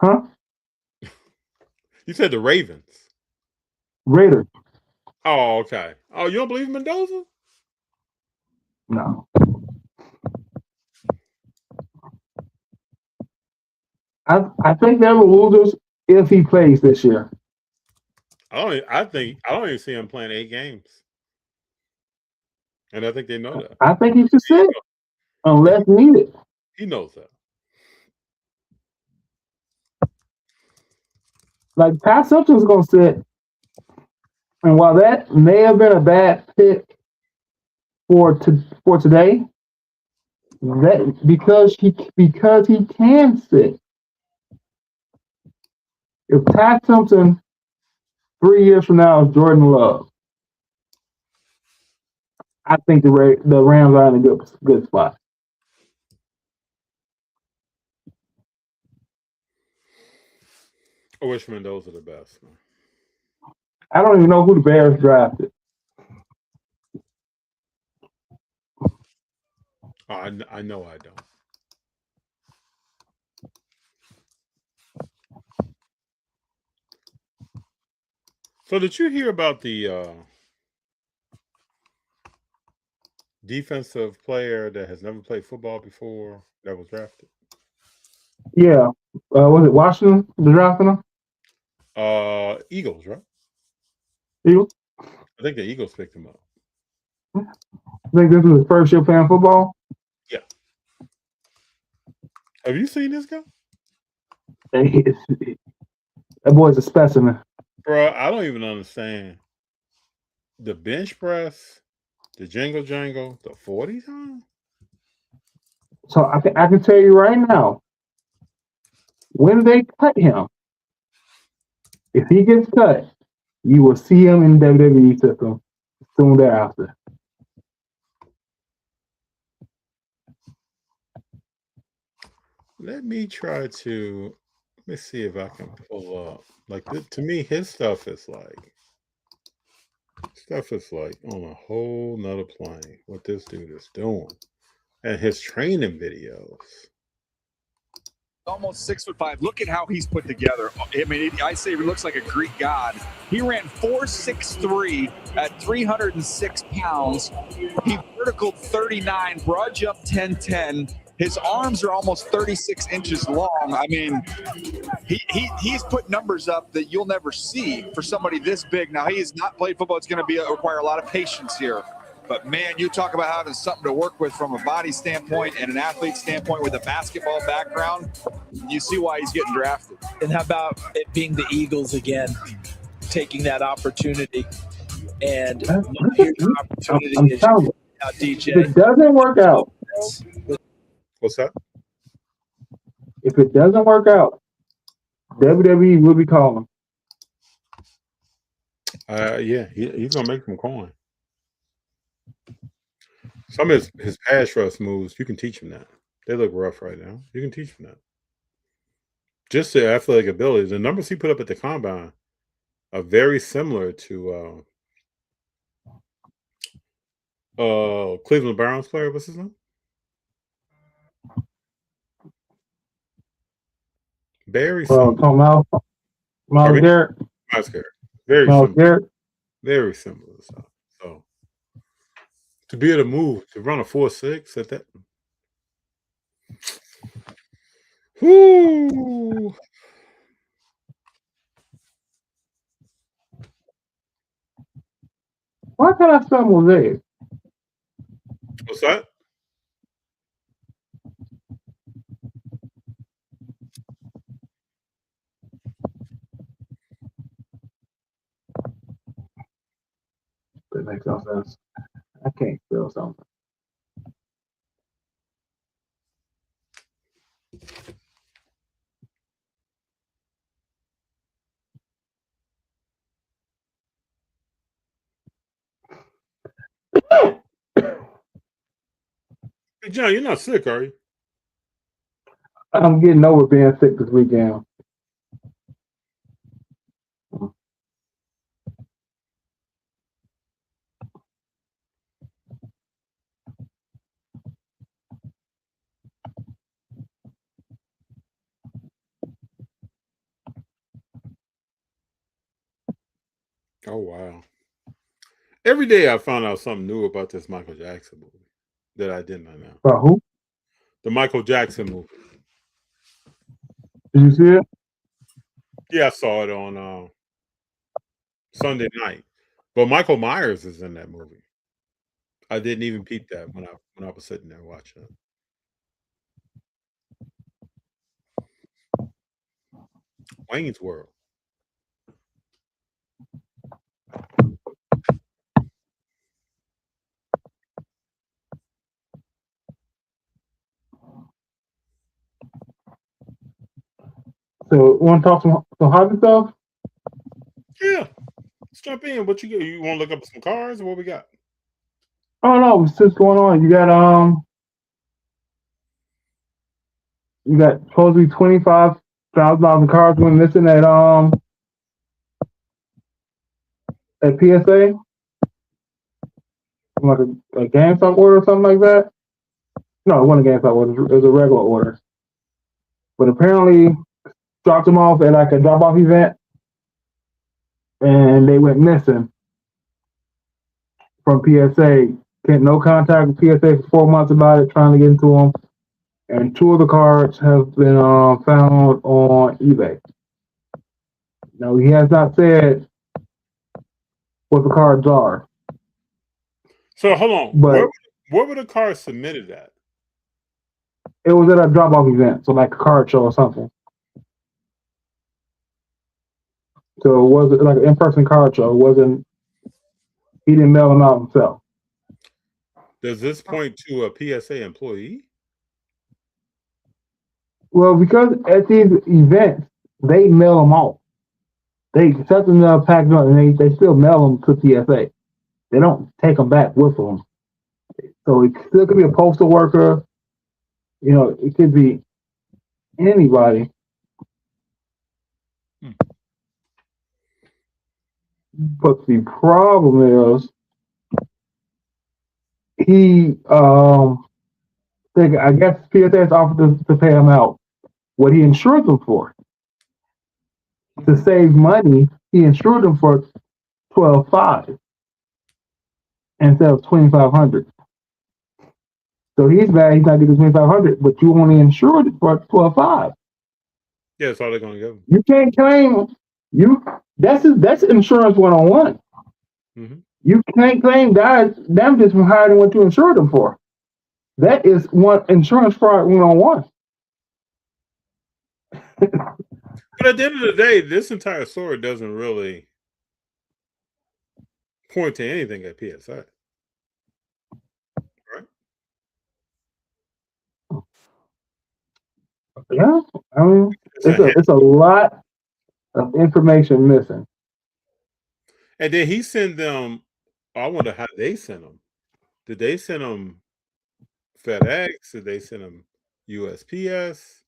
Huh?
You said the Ravens.
Raiders.
Oh, okay. Oh, you don't believe Mendoza?
No. I think they're the losers if he plays this year.
I don't even see him playing 8 games. And I think they know that.
I think he should sit unless needed.
He knows that.
Like Pat Simpson's gonna sit. And while that may have been a bad pick for today, that because he can sit. If Pat Simpson 3 years from now is Jordan Love, I think the Rams are in a good spot.
I wish Mendoza the best. Man.
I don't even know who the Bears drafted.
Oh, I know I don't. So did you hear about the defensive player that has never played football before that was drafted?
Yeah. Was it Washington drafting him?
Eagles, right?
Eagles?
I think the Eagles picked him up.
I think this was his first year playing football.
Yeah. Have you seen this guy?
That boy's a specimen.
Bro, I don't even understand. The bench press, the jingle jangle, the 40 time?
So I can tell you right now, when they cut him, if he gets cut, you will see him in the WWE system soon thereafter.
Let me see if I can pull up. Like to me, his stuff is like on a whole nother plane. What this dude is doing, and his training videos.
Almost 6'5". Look at how he's put together. I mean, I say he looks like a Greek god. He ran 4.63 at 306 pounds. He verticaled 39, broad jump 10.10. His arms are almost 36 inches long. I mean, he's put numbers up that you'll never see for somebody this big. Now, he has not played football. It's going to require a lot of patience here. But, man, you talk about having something to work with from a body standpoint and an athlete standpoint with a basketball background. You see why he's getting drafted.
And how about it being the Eagles again, taking that opportunity? And here's your opportunity.
I'm telling you,
DJ.
if it doesn't work out,
What's that?
if it doesn't work out, WWE will be calling.
Yeah, he's gonna make some coin. Some of his pass rush moves, you can teach him that. They look rough right now. You can teach him that. Just the athletic ability. The numbers he put up at the combine are very similar to Cleveland Browns player. What's his name? Very similar.
Miles Garrett.
Miles Garrett. Very
Miles
similar.
Garrett.
Very similar. So to be able to move, to run a 4.6 at that. Whoo!
Why can't I spell Mosaic?
What's that?
That makes no sense. I can't spell something.
Hey, John, you're not sick, are you?
I'm getting over being sick this weekend.
Oh, wow. Every day I found out something new about this Michael Jackson movie that I did not know.
About who?
The Michael Jackson movie.
Did you see it?
Yeah, I saw it on Sunday night. But Michael Myers is in that movie. I didn't even peep that when I was sitting there watching it. Wayne's World.
So, want to talk some hobby stuff?
Yeah. Let's jump in. What you get? You want to look up some cars or what we got?
Oh no, what's just going on? You got supposed to be $25,000 in cars went missing at PSA, like a GameStop order or something like that. No, it wasn't a GameStop order. It was a regular order. But apparently, dropped them off at like a drop-off event, and they went missing from PSA. Get no contact with PSA for 4 months about it, trying to get into them. And 2 of the cards have been found on eBay. Now, he has not said what the cards are.
So hold on.
But
where were the cars submitted at?
it was at a drop-off event, so like a card show or something. So it wasn't like an in-person card show. It wasn't. He didn't mail them out himself.
Does this point to a PSA employee?
Well, because at these events, they mail them out. They set them up, packed up, and they still mail them to PSA. They don't take them back with them. So it still could be a postal worker. You know, it could be anybody. But the problem is, I guess PSA has offered to pay him out what he insured them for. To save money, he insured them for $12,500 instead of $2,500. So he's mad he's not getting $2,500, but you only insured it for $12,500.
Yeah, that's all they're gonna go.
You can't claim that's insurance 101.
Mm-hmm.
You can't claim damages from higher than what you insured them for. That is insurance fraud 101.
But at the end of the day, this entire story doesn't really point to anything at PSA. Right?
Yeah, I mean, it's a lot of information missing.
And then he sent them. I wonder how they sent them. Did they send them FedEx? Did they send them USPS?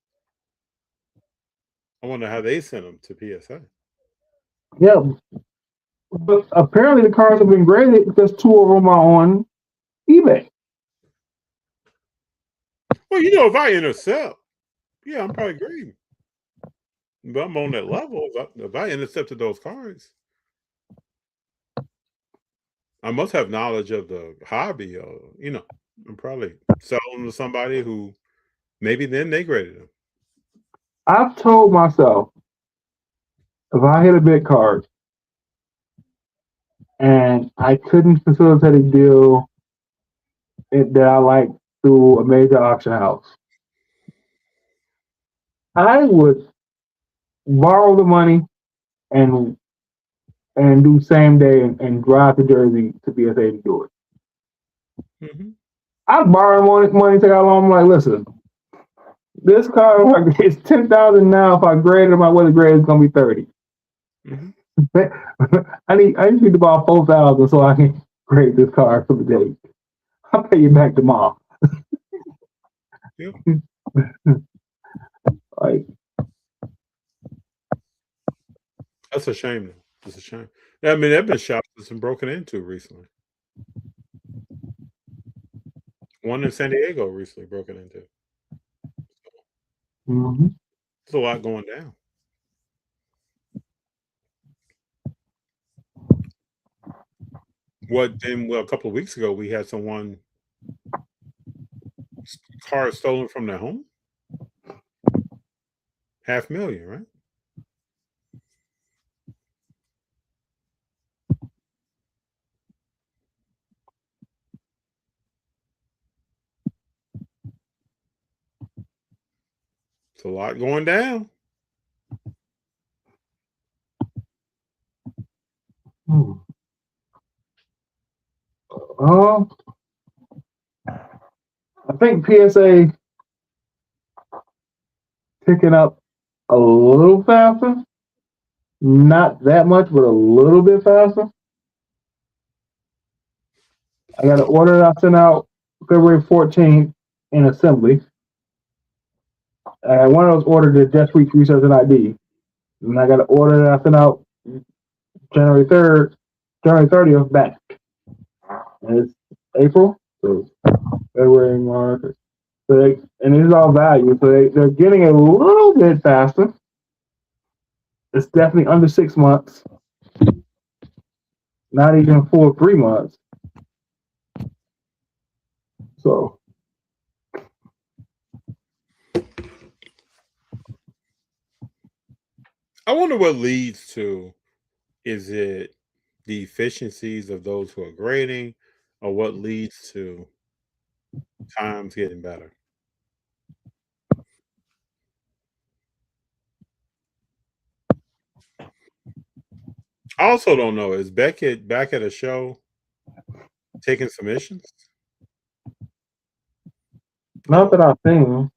I wonder how they sent them to PSA.
Yeah, but apparently the cars have been graded because 2 of them are on eBay.
Well, you know, if I intercept, yeah, I'm probably grading. But I'm on that level. If I intercepted those cars, I must have knowledge of the hobby. Or, you know, I'm probably selling them to somebody who maybe then they graded them.
I've told myself if I hit a big card and I couldn't facilitate a deal that I like through a major auction house, I would borrow the money and do same day and drive to Jersey to PSA to do it.
Mm-hmm.
I'd borrow money, take out a loan. I'm like, listen, this car is $10,000 now. If I grade it, my weather grade is gonna be $30,000.
Mm-hmm.
I need to borrow $4,000 so I can grade this car for the day. I'll pay you back tomorrow.
Yep.
Like,
That's a shame, though. It's a shame. I mean, there have been shops that's been broken into recently. One in San Diego recently broken into.
mhm.
There's a lot going down. Well, a couple of weeks ago, we had someone car stolen from their home. $500,000, right? It's a lot going down.
Hmm. Um, I think PSA picking up a little faster. Not that much, but a little bit faster. I got an order that I sent out February 14th in assembly. One of those orders that just reached research and ID. And I got an order that I sent out January 3rd, January 30th back. And it's April, so February, March. So and this is all value. So they're getting a little bit faster. It's definitely under 6 months. Not even full 3 months. So
I wonder what leads to. Is it the efficiencies of those who are grading, or what leads to times getting better? I also don't know. Is Beckett back at a show taking submissions?
not that I've seen.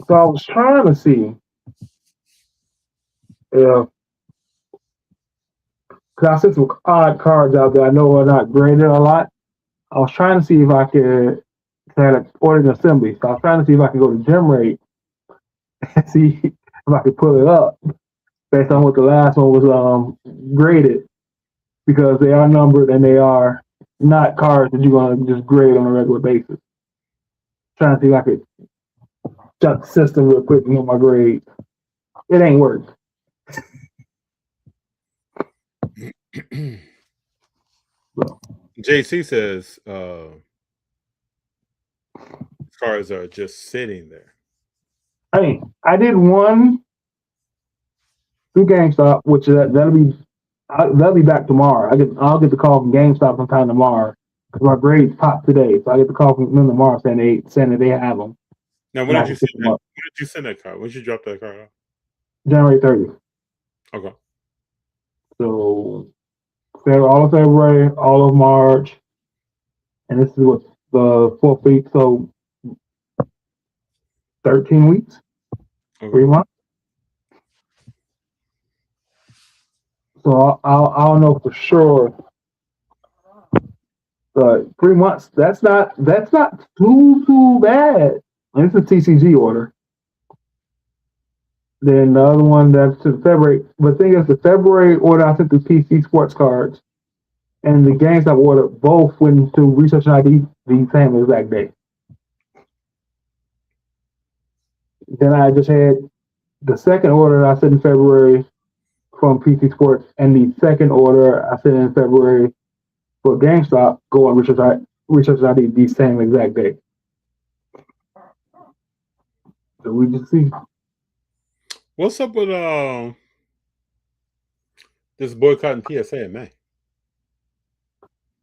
So I was trying to see if, because I sent some odd cards out there I know are not graded a lot. I was trying to see if I could, I had ordered an assembly. So I was trying to see if I could go to gem rate and see if I could pull it up based on what the last one was graded, because they are numbered and they are not cards that you're going to just grade on a regular basis. Trying to see if I could shut the system real quick and get my grade. It ain't worked.
JC says cars are just sitting there.
I mean, I did one through GameStop, which that'll be back tomorrow. I'll get the call from GameStop sometime tomorrow because my grades popped today, so I get the call from them tomorrow saying that they have them.
Now, when did you send that? When did you send that car? When did you drop that car off?
January 30th.
Okay.
So all of February, all of March, and this is what the 4th week. So 13 weeks,
Okay.
3 months. So I'll know for sure. But 3 months, that's not too bad. And it's a TCG order. Then the other one that's to February. But the thing is, the February order I sent to PC Sports Cards, and the GameStop order both went to Research and ID the same exact day. Then I just had the second order I sent in February from PC Sports, and the second order I sent in February for GameStop go on Research and ID the same exact day. So we just see.
What's up with this boycotting PSA in May?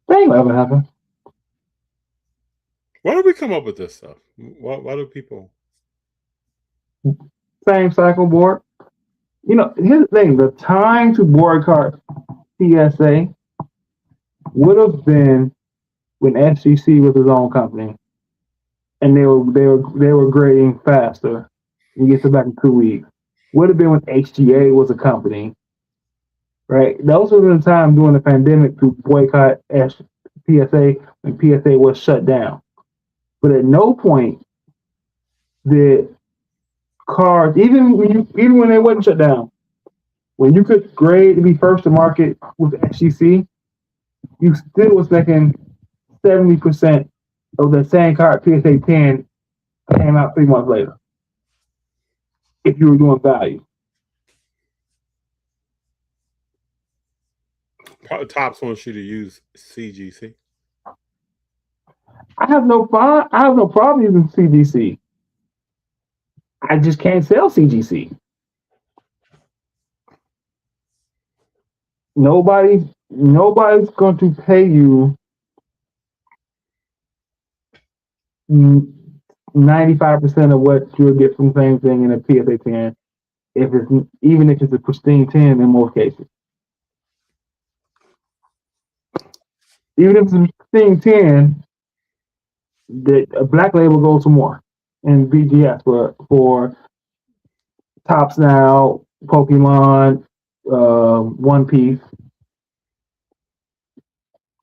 That ain't ever happen.
Why do we come up with this stuff? Why do people?
Same cycle board. You know, here's the thing: the time to boycott PSA would have been when SGC was his own company, and they were grading faster. He gets it back in 2 weeks. Would have been when HGA was a company, right? Those were the time during the pandemic to boycott PSA when PSA was shut down. But at no point did cards, even when they wasn't shut down, when you could grade to be first to market with XGC, you still was making 70% of the same card PSA 10 came out 3 months later. If you were doing value.
Tops wants you to use CGC.
I have no problem using CGC. I just can't sell CGC. Nobody's going to pay you 95% of what you'll get from the same thing in a PSA 10, even if it's a pristine 10 in most cases. Even if it's a pristine 10, a black label goes for more in BGS for Tops Now, Pokemon, One Piece.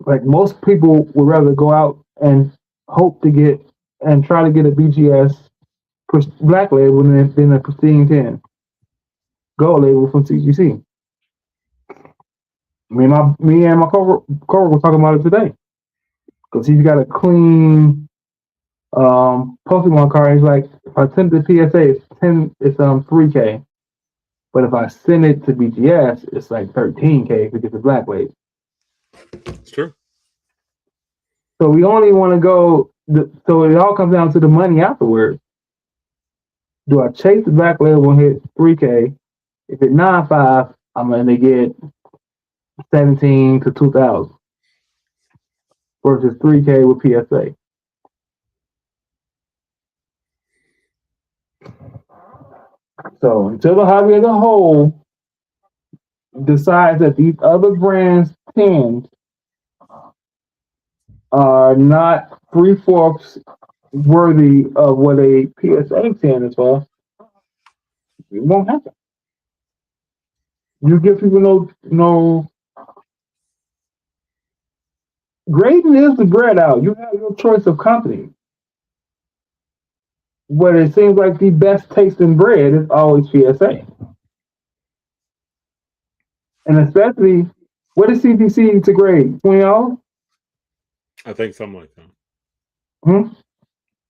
Like most people would rather go out and hope to get and try to get a BGS black label than a pristine 10 gold label from CGC. Me and my coworker were talking about it today because he's got a clean Pokemon card. He's like, if I send it to PSA, it's 3K, but if I send it to BGS, it's like 13K if it gets a black label.
It's true.
So we only want to go. So it all comes down to the money afterwards. Do I chase the black label and hit 3K? If it's 9.5, I'm gonna get 17 to 2,000 versus 3K with PSA. So until the hobby as a whole decides that these other brands' 10s are not 3/4 worthy of what a PSA 10 is for, it won't happen. You give people no. Grading is the bread out. You have your choice of company. But it seems like the best tasting bread is always PSA. And especially, what is CGC to grade? $20?
I think something like that.
Hmm?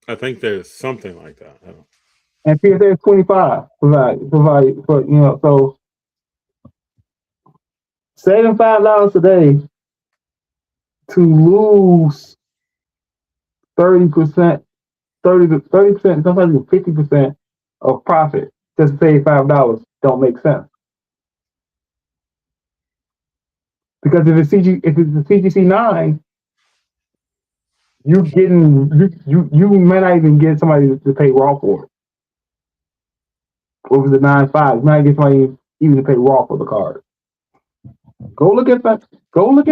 I think there's something like that. I don't.
And PSA is $25 for value, so saving $5 a day to lose 30%, 30%, sometimes even 50% of profit just to save $5 don't make sense. Because if it's a CGC 9, you may not even get somebody to pay raw for it. Or if it's a 9.5, you might get somebody even to pay raw for the card. Go look at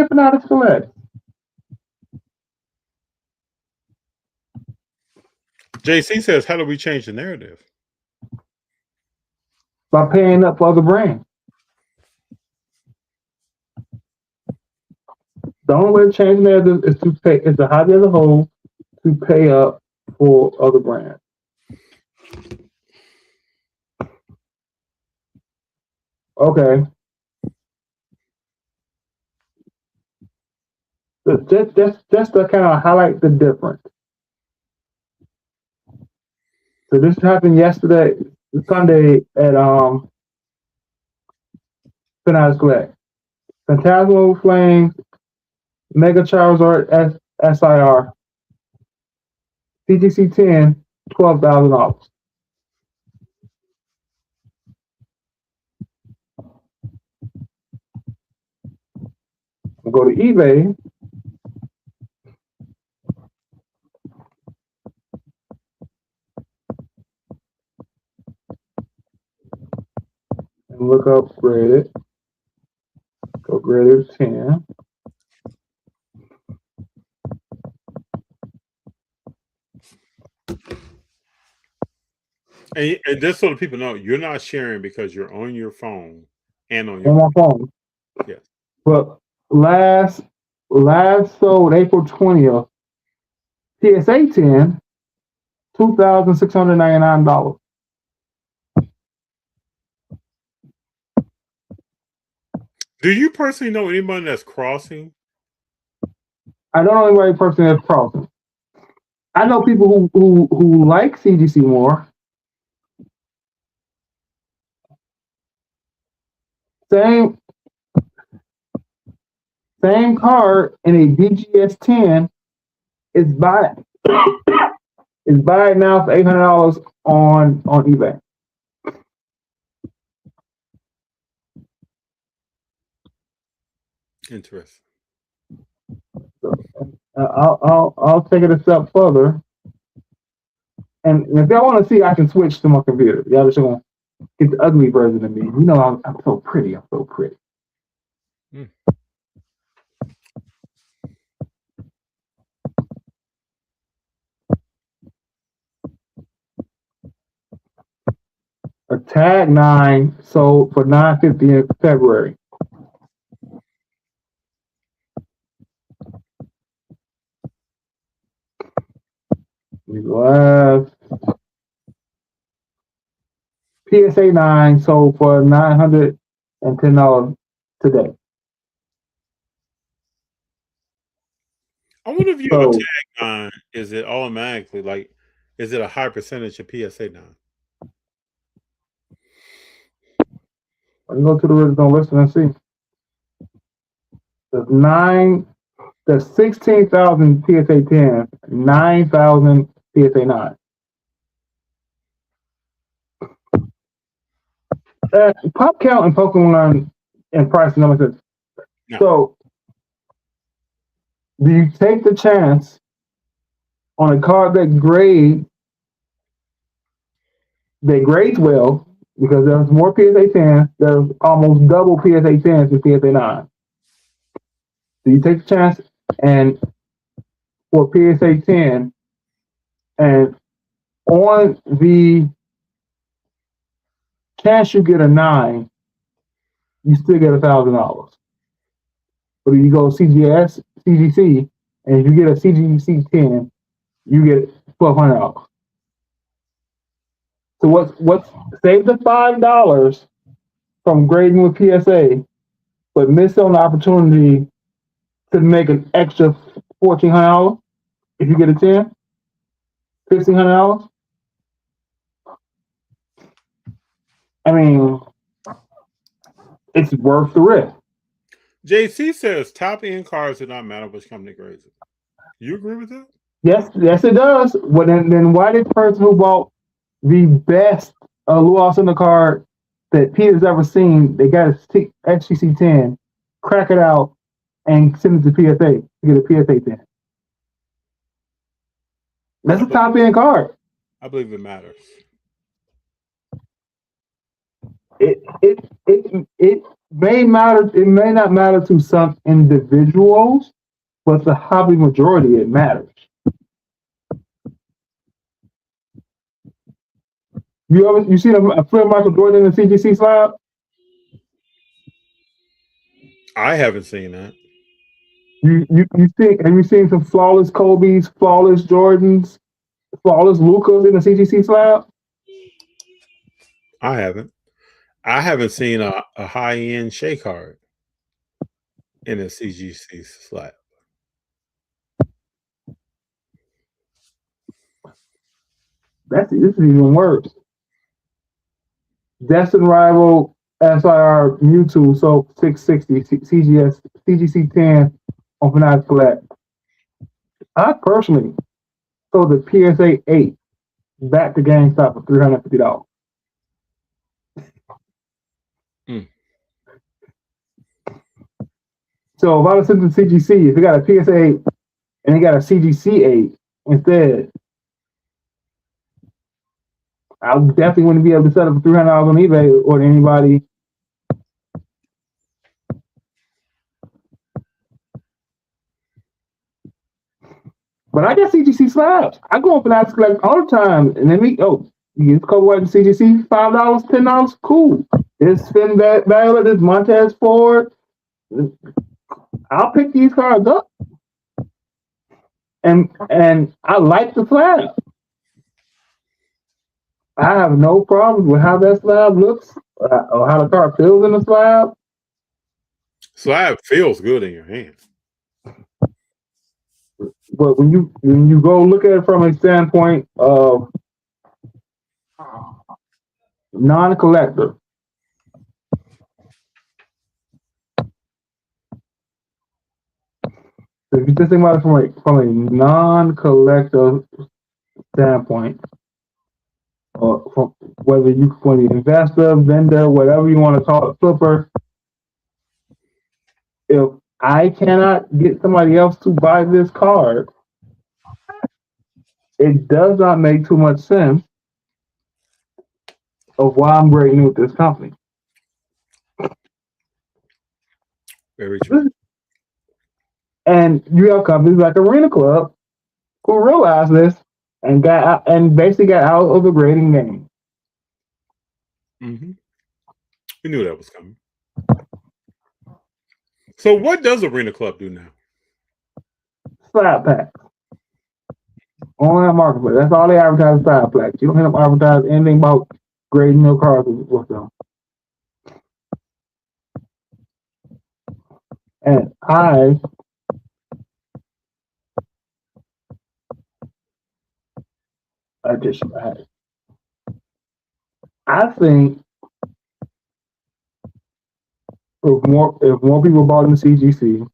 Fanatics Select.
JC says, how do we change the narrative?
By paying up for other brands. The only way to change the narrative is the hobby as a whole to pay up for other brands. Okay. Just to kind of highlight the difference. So this happened Sunday at Fanatics Select. Phantasmal Flames, Mega Charizard SIR, CGC 10, $12,000. I'll go to eBay. And look up graded. Go graded 10.
And just so that people know, you're not sharing because you're on your phone and on your
on my phone.
Yes.
But last sold April 20th, PSA 10, $2,699.
Do you personally know anybody that's crossing?
I don't know anybody personally that's crossing. I know people who like CGC more. Same card in a BGS 10 is buy it now for $800 on eBay.
Interesting.
So, I'll take it a step further. And if y'all want to see, I can switch to my computer. Y'all just gonna get the ugly version of me. You know, I'm so pretty. I'm so pretty. A Tag 9 sold for $950 in February. Last PSA 9 sold for $910 today.
I wonder if you have a Tag 9, is it automatically like, is it a high percentage of PSA 9?
Let me go to the original list and see. There's 16,000 PSA 10, 9,000 PSA 9. Pop count and Pokemon and price and all that.
No.
So, do you take the chance on a card that grades well, because there's more PSA 10, there's almost double PSA 10s than PSA 9. So you take the chance and for PSA 10, and on the chance you get a 9, you still get $1,000. But if you go CGC, and if you get a CGC 10, you get $1,200. So what's save the $5 from grading with PSA, but miss on the opportunity to make an extra $1,400 if you get a 10, $1,500. I mean, it's worth the risk.
JC says top end cards do not matter which company grades it. You agree with that?
Yes, it does. Well, then why did the person who bought the best Luau Center card that Peter's ever seen, they got a SGC 10, crack it out, and send it to PSA to get a PSA 10? That's a top end card.
I believe it matters.
It may matter. It may not matter to some individuals, but the hobby majority, it matters. You seen a Flip Michael Jordan in the CGC slab?
I haven't seen that.
Have you seen some flawless Kobe's, flawless Jordans, flawless Lucas in the CGC slab?
I haven't. I haven't seen a high end Shea card in a CGC slab.
This is even worse. Destined Rival SIR Mewtwo sold 660 CGC 10 on Fanatics Collect. I personally sold the PSA 8 back to GameStop for $350. So if I was sent to CGC, if they got a PSA 8 and they got a CGC 8 instead, I definitely wouldn't be able to sell it for $300 on eBay or to anybody. But I got CGC slabs. I go on Fanatics Collect all the time, and then You get a couple white CGC, $5, $10, cool. This Finn Balor, this Montez Ford. I'll pick these cars up. And I like the slab. I have no problem with how that slab looks or how the car feels in the slab.
Slab feels good in your hand.
But when you go look at it from a standpoint of non-collector, so if you just think about it from a non-collector standpoint, or from whether you want an investor, vendor, whatever you want to call it, flipper, if I cannot get somebody else to buy this card, it does not make too much sense of why I'm grading with this company.
Very true.
And you have companies like Arena Club who realized this and basically got out of the grading game.
Mm-hmm. We knew that was coming. So what does Arena Club do now?
Slab packs. Online marketplace. That's all they advertise, slab packs. You don't hear them advertise anything about grading your cars with them. And I think if more people bought in the CGC,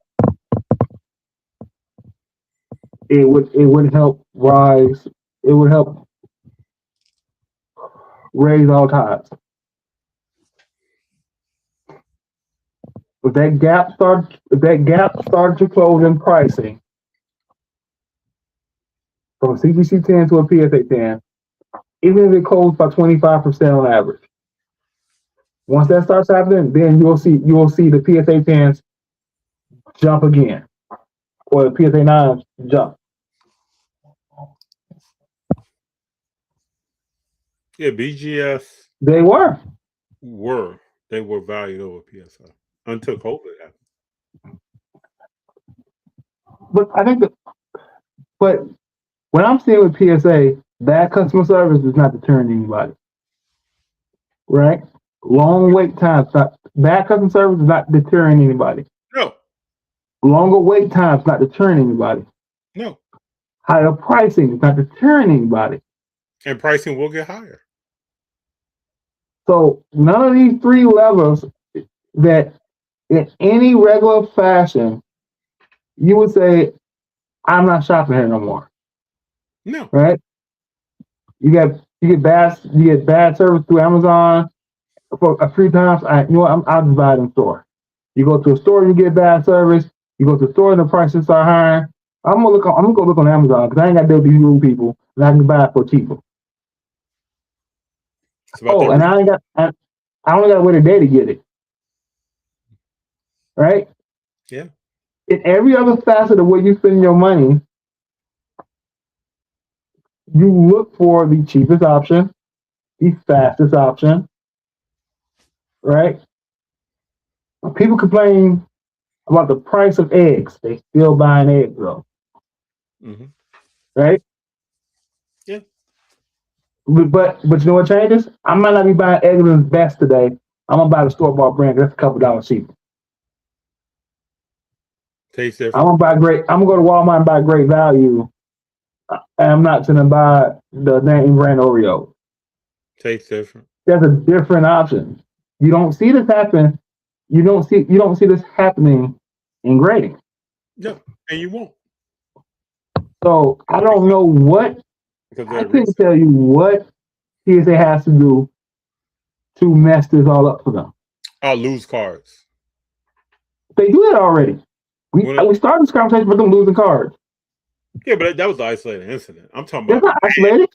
it would help rise. It would help raise all tides. If that gap started to close in pricing from a CGC 10 to a PSA 10, even if it closed by 25% on average. Once that starts happening, then you will see the PSA 10s jump again, or the PSA 9s jump.
Yeah, BGS.
They were
valued over PSI until COVID happened.
But what I'm seeing with PSA, bad customer service is not deterring anybody, right? Long wait times, bad customer service is not deterring anybody.
No.
Longer wait times not deterring anybody.
No.
Higher pricing is not deterring anybody.
And pricing will get higher.
So none of these three levels that in any regular fashion, you would say, I'm not shopping here no more.
No.
Right? You get bad service through Amazon for a few times. I'll just buy it in store. You go to a store, you get bad service. You go to the store and the prices are higher. I'm gonna go look on Amazon because I ain't got to deal with these rude people and I can buy it for cheaper. And I only got to wait a day to get it. Right?
Yeah.
In every other facet of where you spend your money, you look for the cheapest option, the fastest option, right? People complain about the price of eggs. They still buying eggs though.
Mm-hmm.
Right?
Yeah.
But you know what changes? I might not be buying Eggland's Best today. I'm gonna buy the store-bought brand. That's a couple $2 cheaper.
Tastes different.
I'm gonna go to Walmart and buy Great Value. And I'm not gonna buy the name brand Oreo.
Tastes different.
That's a different option. You don't see this happen. You don't see this happening in grading.
No, and you won't.
So I don't know what I couldn't tell you what PSA has to do to mess this all up for them.
I'll lose cards.
They do that already. We started this conversation with them losing cards.
Yeah, but that was an isolated incident. I'm talking
It's
about.
not isolated.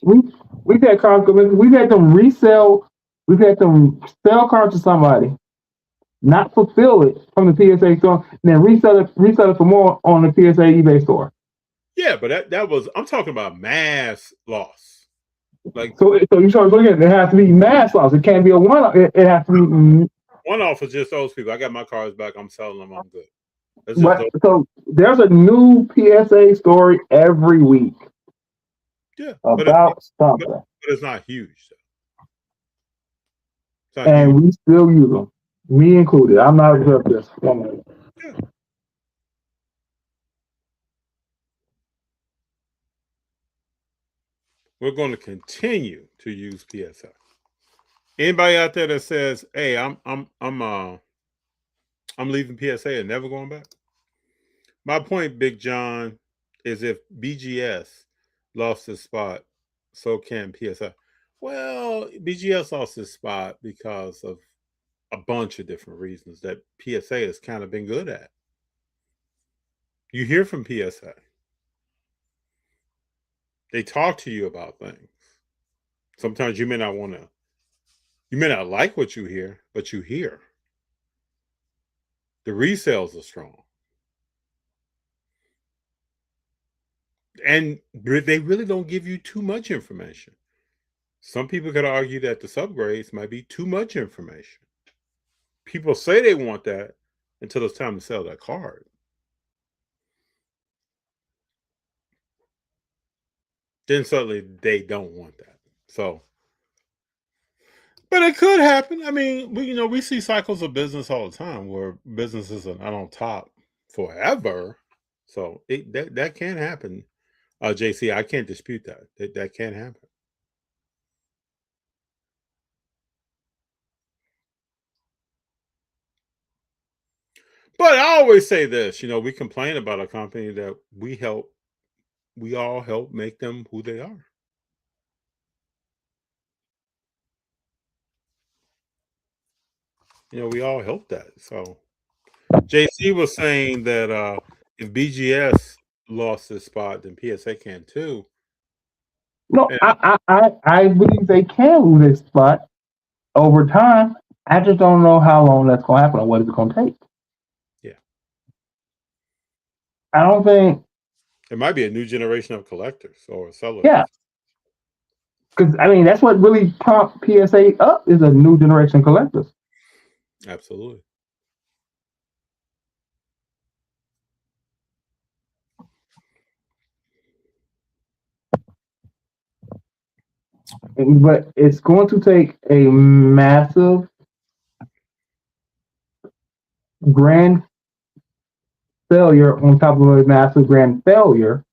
We've had cards come in. We've had them resell. We've had them sell cards to somebody, not fulfill it from the PSA store, and then resell it for more on the PSA eBay store.
Yeah, but that was. I'm talking about mass loss. Like
So you start looking at it, has to be mass loss. It can't be a one. It has to be.
one off is just those people. I got my cars back. I'm selling them. I'm good. That's just
But
those.
so there's a new PSA story every week
Yeah,
about something,
but it's not huge. It's not
and
huge.
we still use them, me included. I'm not good at this.
Yeah. We're going to continue to use PSA. Anybody out there that says, "Hey, I'm leaving PSA and never going back." My point, Big John, is if BGS lost his spot, so can PSA. Well, BGS lost his spot because of a bunch of different reasons that PSA has kind of been good at. You hear from PSA. They talk to you about things. Sometimes you may not like what you hear, but you hear. The resales are strong. And they really don't give you too much information. Some people could argue that the subgrades might be too much information. People say they want that until it's time to sell that card. Then suddenly they don't want that. So, but it could happen. I mean, we see cycles of business all the time where businesses are not on top forever. So that can happen. JC, I can't dispute that. That can happen. But I always say this, we complain about a company that we all help make them who they are. We all help that. So JC was saying that if BGS lost this spot, then PSA can too.
No, I believe they can lose their spot over time. I just don't know how long that's going to happen or what it's going to take.
Yeah.
I don't think
it might be a new generation of collectors or sellers.
Yeah, because I mean that's what really prompts PSA up is a new generation of collectors.
Absolutely.
But it's going to take a massive grand failure on top of a massive grand failure.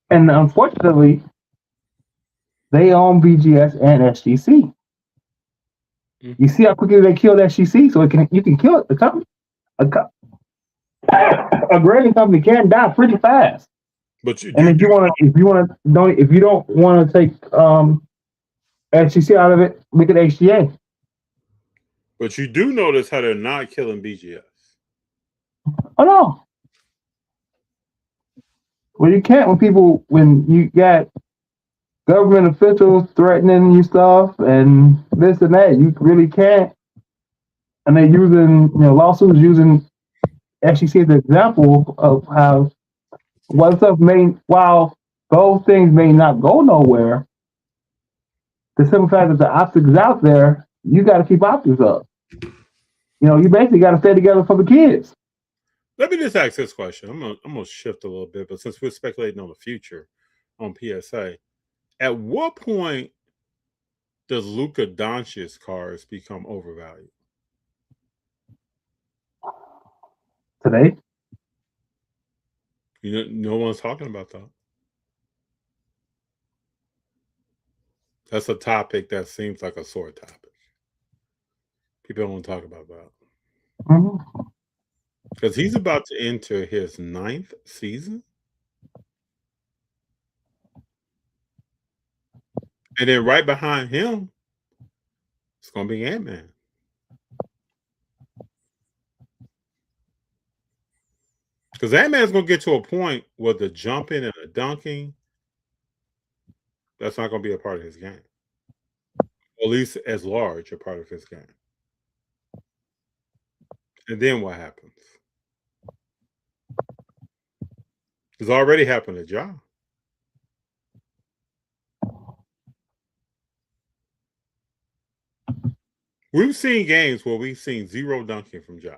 And unfortunately, they own BGS and SGC. You see how quickly they killed SGC, so you can kill it. The company, a grading company can die pretty fast.
But
if you don't want to take SGC out of it, look at HGA.
But you do notice how they're not killing BGS.
Oh no. Well, you can't when you got government officials threatening you stuff and this and that. You really can't. And they're using lawsuits using SGC as an example of how what stuff while those things may not go nowhere, the simple fact that the optics is out there, you got to keep optics up. You basically got to stay together for the kids.
Let me just ask this question. I'm gonna shift a little bit, but since we're speculating on the future on PSA, at what point does Luka Doncic's cars become overvalued?
Today?
No one's talking about that. That's a topic that seems like a sore topic. People don't want to talk about that. Because he's about to enter his 9th season. And then right behind him, it's going to be Ant-Man. Because Ant-Man's going to get to a point where the jumping and the dunking, that's not going to be a part of his game. Or at least as large a part of his game. And then what happens? It's already happened to Ja. We've seen games where we've seen zero dunking from Ja.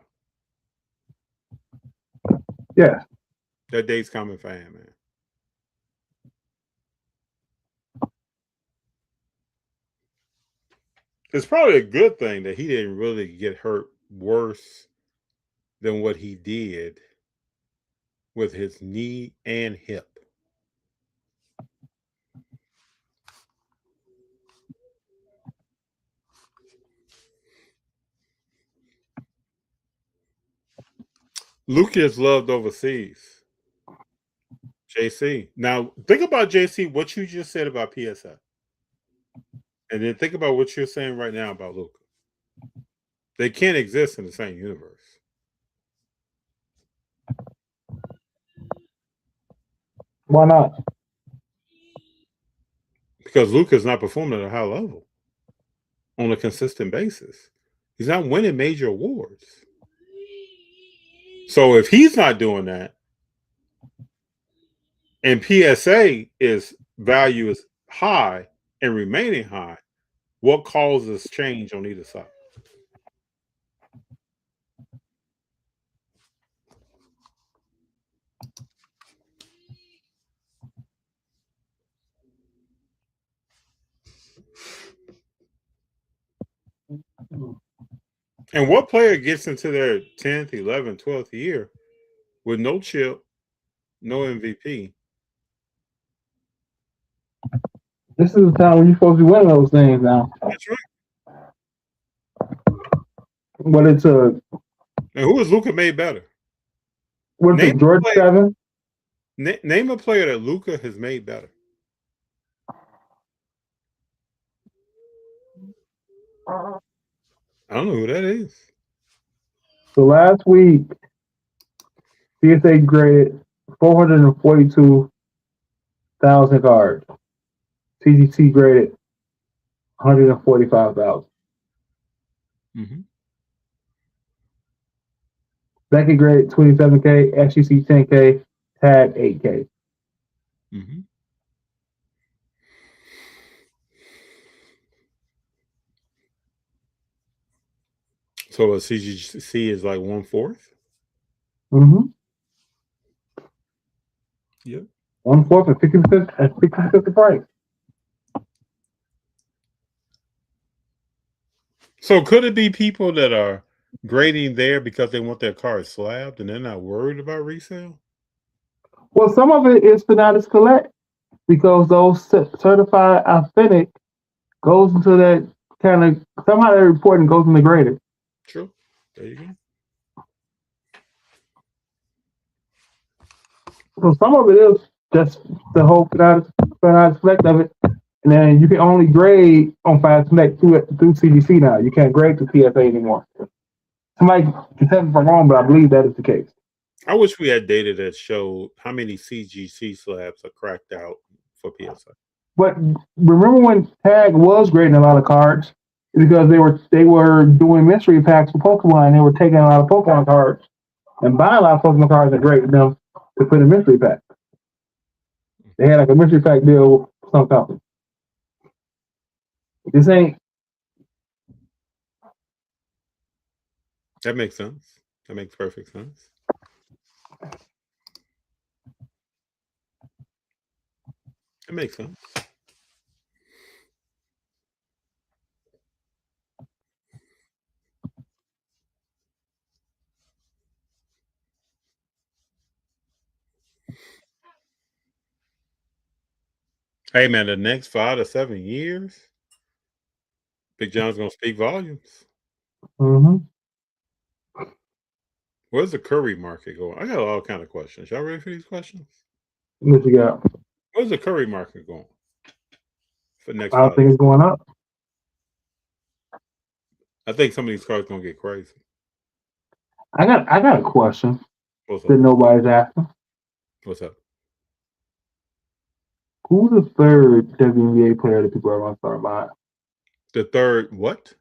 Yeah.
That day's coming for him, man. It's probably a good thing that he didn't really get hurt worse than what he did with his knee and hip. Luka is loved overseas. JC. Now, think about JC, what you just said about PSA. And then think about what you're saying right now about Luka. They can't exist in the same universe.
Why not?
Because Luka's not performing at a high level on a consistent basis. He's not winning major awards. So if he's not doing that, and PSA is value is high and remaining high, what causes change on either side? And what player gets into their 10th, 11th, 12th year with no chip, no MVP?
This is the time when you're supposed to be winning those things now.
That's right.
But it's a.
And who has Luka made better?
What's it, George 7?
Name a player that Luka has made better. I don't know who that is.
So last week, PSA graded 442,000 cards. CGC graded 145,000.
Mm-hmm.
Beckett graded 27K, SGC 10K, Tag 8K.
Mm-hmm. So a CGC is like 1/4?
Mm-hmm.
Yep.
1/4 and 50% at 50% the price.
So could it be people that are grading there because they want their car slabbed and they're not worried about resale?
Well, some of it is Fanatics Collect because those certified authentic goes into that kind of somehow that reporting goes in the grader.
True. There you go.
So some of it is just the whole Fanatics Select of it. And then you can only grade on Fanatics Select through CGC now. You can't grade to PSA anymore. Somebody can tell me if I'm wrong, but I believe that is the case.
I wish we had data that showed how many CGC slabs are cracked out for PSA.
But remember when Tag was grading a lot of cards because they were doing mystery packs for Pokemon and they were taking a lot of Pokemon cards and buying a lot of Pokemon cards and grading them to put in mystery pack. They had like a mystery pack deal with some company. This ain't.
That makes sense. That makes perfect sense. It makes sense. Hey man, the next 5 to 7 years, Big Jon's gonna speak volumes.
Mm-hmm.
Where's the Curry market going? I got all kind of questions. Y'all ready for these questions?
What you got?
Where's the Curry market going for next?
I think it's going up.
I think some of these cards gonna get crazy.
I got a question
What's
that
up?
nobody's asking.
What's up?
Who's the third WNBA player that people are going to start buying?
The third what?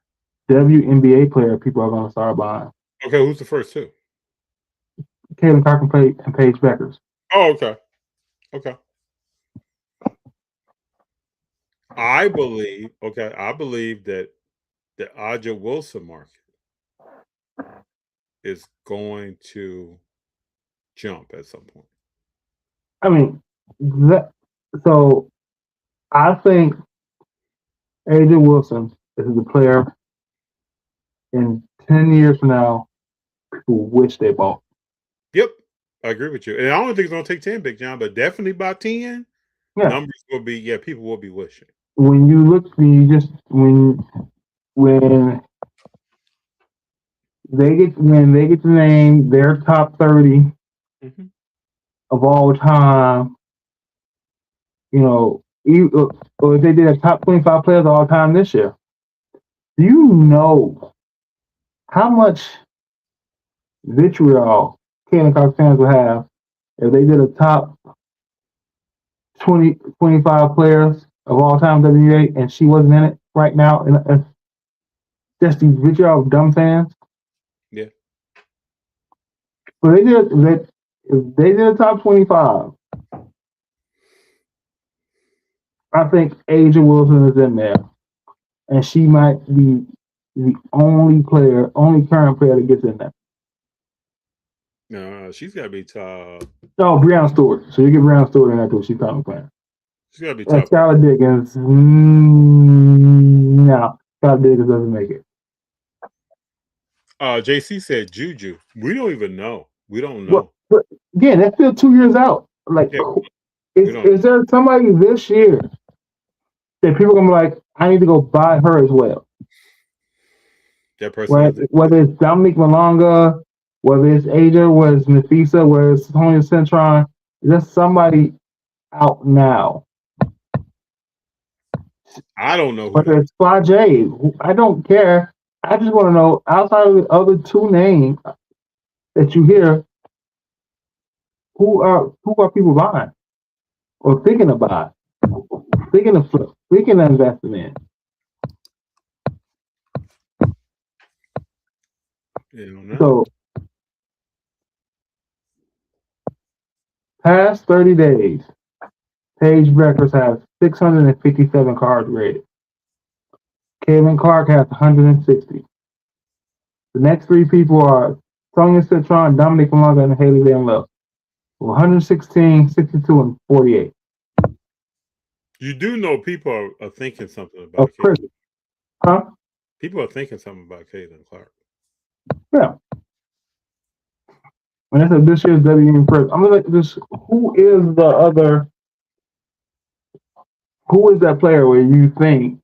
WNBA player people are going to start buying.
Okay, who's the first two?
Caitlin Clark and Paige Beckers.
Oh, okay. Okay. I believe that the Aja Wilson market is going to jump at some point.
I mean, so I think AJ Wilson is the player in 10 years from now who wish they bought.
Yep, I agree with you. And I don't think it's going to take 10, Big John, but definitely by 10, numbers will be, people will be wishing.
When you look, when they get to name their top 30 of all time, or if they did a top 25 players of all time this year, do you know how much vitriol Caitlin Clark fans would have if they did a top 25 players of all time WNBA and she wasn't in it right now? And just the vitriol of dumb fans.
Yeah.
So if they did a top 25, I think Aja Wilson is in there, and she might be the only current player that gets in there.
No, she's got to be top.
No, Breanna Stewart. So you get Breanna Stewart in there too. She's currently playing.
She's got to be top.
Skylar Diggins. No, Skylar Diggins doesn't make it.
JC said Juju. We don't even know. We don't know.
But again, that's still 2 years out. Like, is there somebody this year that people are gonna be like, I need to go buy her as well?
That person.
Whether it's Dominique Malonga, whether it's Aja, whether it's Nafisa, whether it's Tony Centron, is there somebody out now?
I don't know.
Whether it's Flajay, I don't care. I just want to know, outside of the other two names that you hear, who are people buying or thinking about, thinking of investing in? So, past 30 days, Paige Beckers has 657 cards rated. Caitlin Clark has 160. The next three people are Sonia Citron, Dominique Malonga, and Haley Van Lille. 116, 62, and 48.
You do know people are thinking something about
Caitlin. Huh?
People are thinking something about Caitlin Clark.
Yeah. And that's this year's WNBA first. I'm gonna just who is that player where you think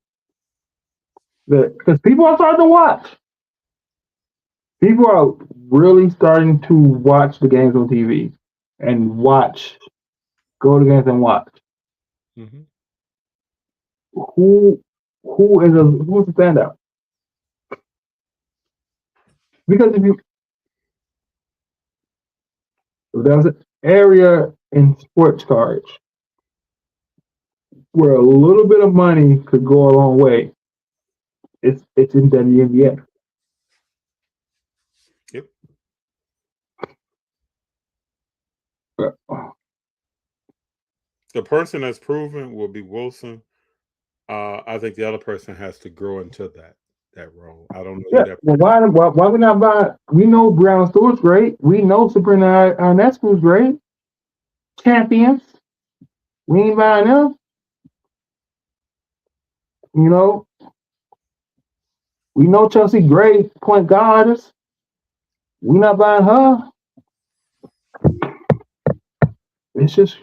that, because people are starting to watch. People are really starting to watch the games on TV and go to games and watch.
Mm-hmm.
Who's the standout? Because if there's an area in sports cards where a little bit of money could go a long way, it's in WNBA.
Yep. The person that's proven will be Wilson. I think the other person has to grow into that role. I don't know.
Yeah. Well, why we not buy? We know Breanna Stewart's great. We know Sabrina Ionescu's great. Champions. We ain't buying them. We know Chelsea Gray, point guardess. We not buying her. It's just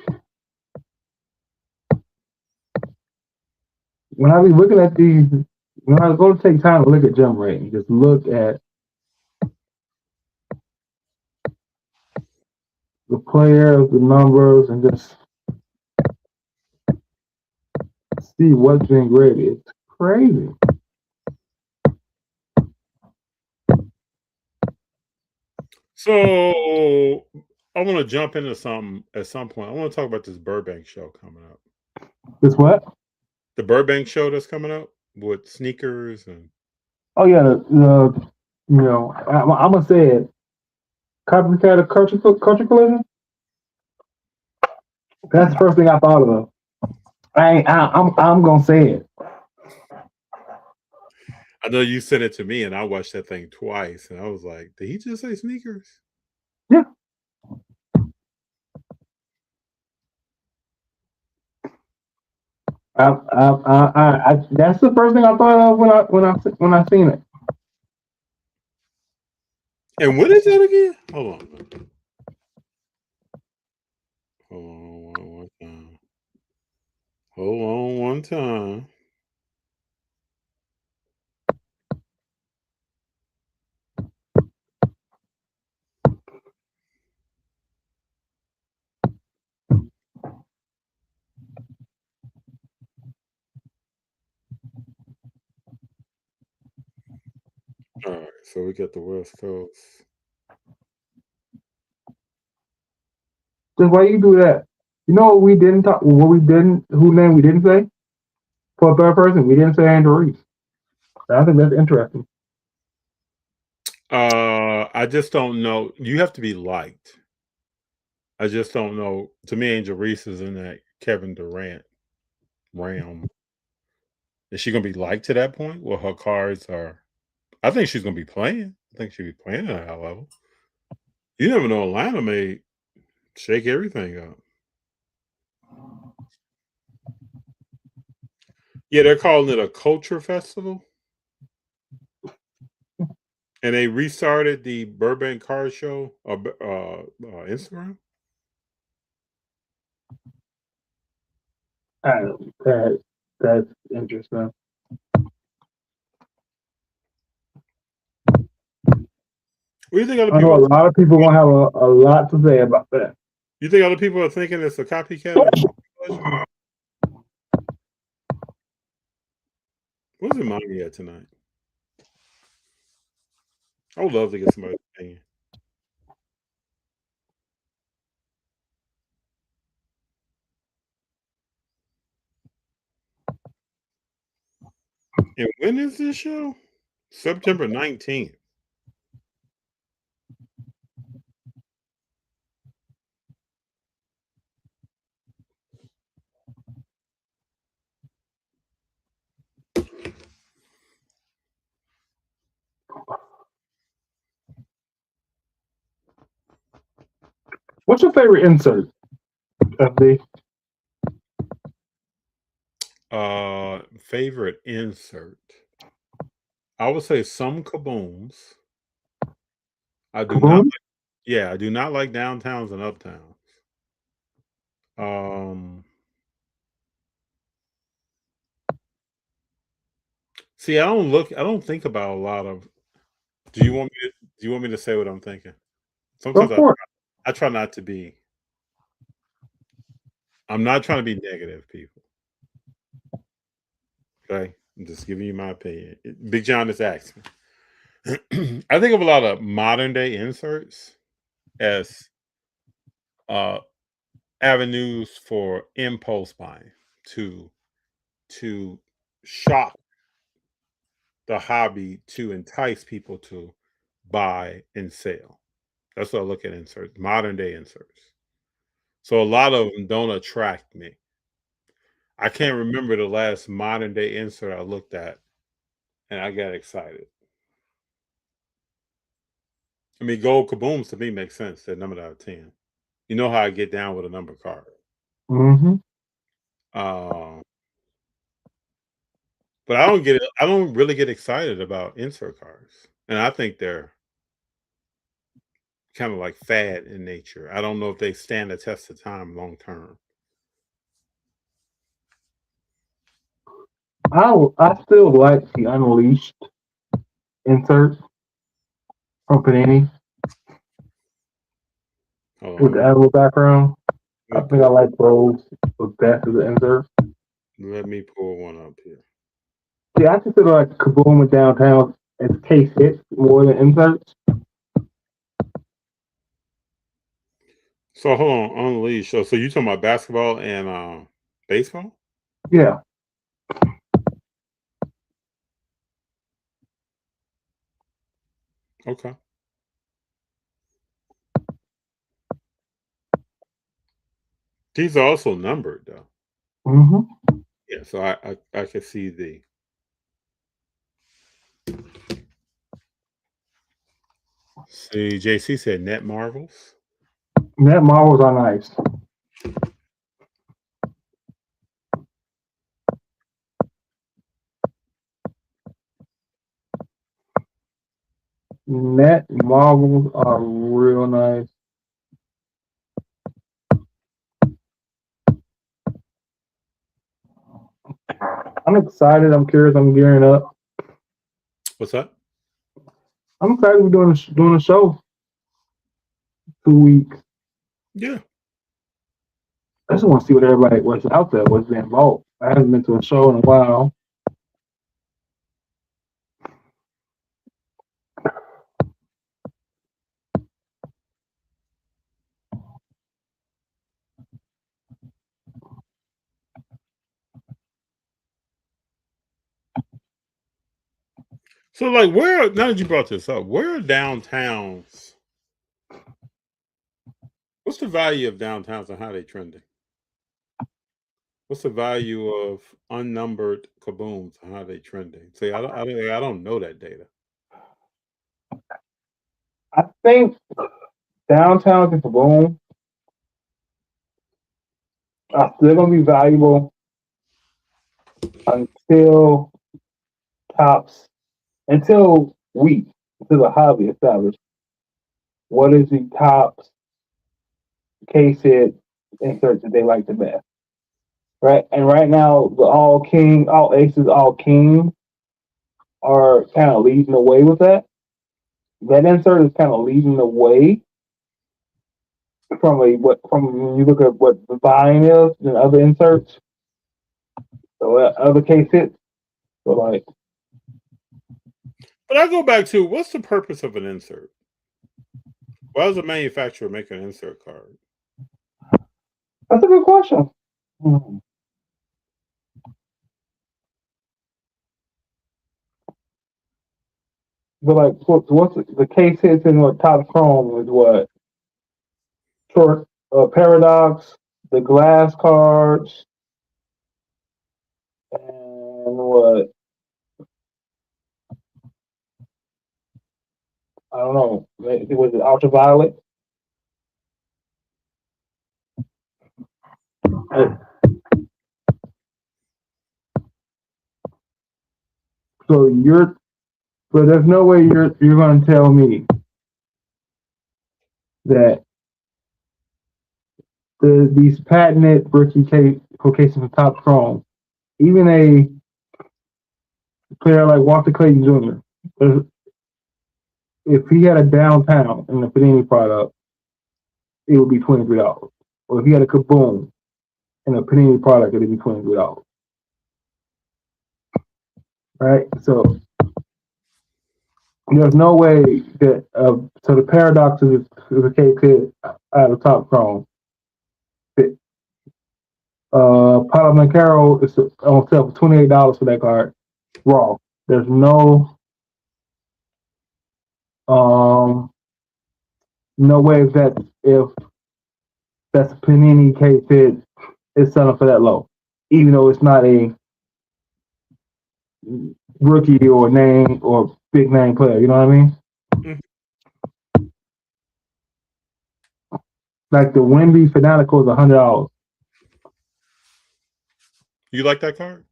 when I be looking at these, when I go to take time to look at gem rate and just look at the players, the numbers, and just see what's been graded. It's crazy.
So I want to jump into something at some point. I want to talk about this Burbank show coming up.
This what?
The Burbank show that's coming up with sneakers and.
Oh yeah, I'm gonna say it. Copycat of culture collision. That's the first thing I thought of. I'm gonna say it.
I know you sent it to me, and I watched that thing twice, and I was like, "Did he just say sneakers?"
Yeah. That's the first thing I thought of when I seen it.
And what is that again? Hold on. Hold on one time. Hold on one time. All right, so we got the West Coast.
Just why you do that? You know what we didn't talk? What we didn't? Who name we didn't say? For a third person, we didn't say Andrew Reese. I think that's interesting.
I just don't know. You have to be liked. I just don't know. To me, Angel Reese is in that Kevin Durant realm. Is she going to be liked to that point? Well, her cards are. I think she's going to be playing. I think she'll be playing at a high level. You never know. Atlanta may shake everything up. Yeah, they're calling it a culture festival. And they restarted the Burbank Car Show Instagram.
That's interesting.
What do you think other
I know
people?
a lot of people gonna have a lot to say about that.
You think other people are thinking it's a copycat? What's in Miami at tonight? I would love to get somebody's opinion. And when is this show? September 19th.
What's your favorite insert, FD?
Favorite insert. I would say some kabooms. I do not.
Kaboom?
Yeah, I do not like downtowns and uptowns. See, I don't think about a lot of. Do you want me to say what I'm thinking? Sometimes
Of course.
I try not to be. I'm not trying to be negative, people. Okay, I'm just giving you my opinion. Big John just asked me. I think of a lot of modern day inserts as avenues for impulse buying to shock the hobby to entice people to buy and sell. That's what I look at inserts, modern day inserts. So a lot of them don't attract me. I can't remember the last modern day insert I looked at and I got excited. I mean, gold kabooms to me makes sense. They're numbered out of 10. You know how I get down with a number card.
Mm-hmm.
But I don't get it. I don't really get excited about insert cards. And I think they're kind of like fad in nature. I don't know if they stand the test of time long term.
I still like the Unleashed insert from Panini with the animal background. I think I like those the best as an insert.
Let me pull one up here.
See, I consider like Kaboom and Downtown as case hits more than inserts.
So hold on, Unleash. So you talking about basketball and baseball?
Yeah.
Okay. These are also numbered though.
Mm-hmm.
Yeah, so I can see the See, JC said Net Marvels.
Net marbles are nice. Net marbles are real nice. I'm excited. I'm curious. I'm gearing up.
What's that?
I'm excited. We're doing a show. 2 weeks.
Yeah.
I just want to see what's out there, what's being bought. I haven't been to a show in a while.
So, like, where? Now that you brought this up, where are downtowns? What's the value of downtowns and how they trending? What's the value of unnumbered kabooms and how they trending? See, I don't know that data.
I think downtowns and Kaboom are still going to be valuable until tops, until the hobby established. What is the tops case hit insert that they like the best? Right? And right now, the all aces, all kings are kind of leading the way with that. That insert is kind of leading the way from when you look at what the buying is and other inserts, so other case hits. So like,
But I go back to what's the purpose of an insert? Why does a manufacturer make an insert card?
that's a good question. But like, what's the case hits in what top chrome is what short paradox, the glass cards, and what I don't know. Was it ultraviolet? So but there's no way you're going to tell me that these patented rookie cases of top chrome, even a player like Walter Clayton Jr., if he had a downtown in the Panini product, it would be $23. Or if he had a kaboom in a Panini product, it would be $23. Right? So there's no way that so the paradox is the case hit out of top chrome. Paulo Mancaro is on sale for $28 for that card. Raw. There's no way if that's a Panini case hit, it's selling for that low, even though it's not a rookie or name or big name player. You know what I mean?
Mm-hmm.
Like the Wemby Fanatical is $100.
You like that card?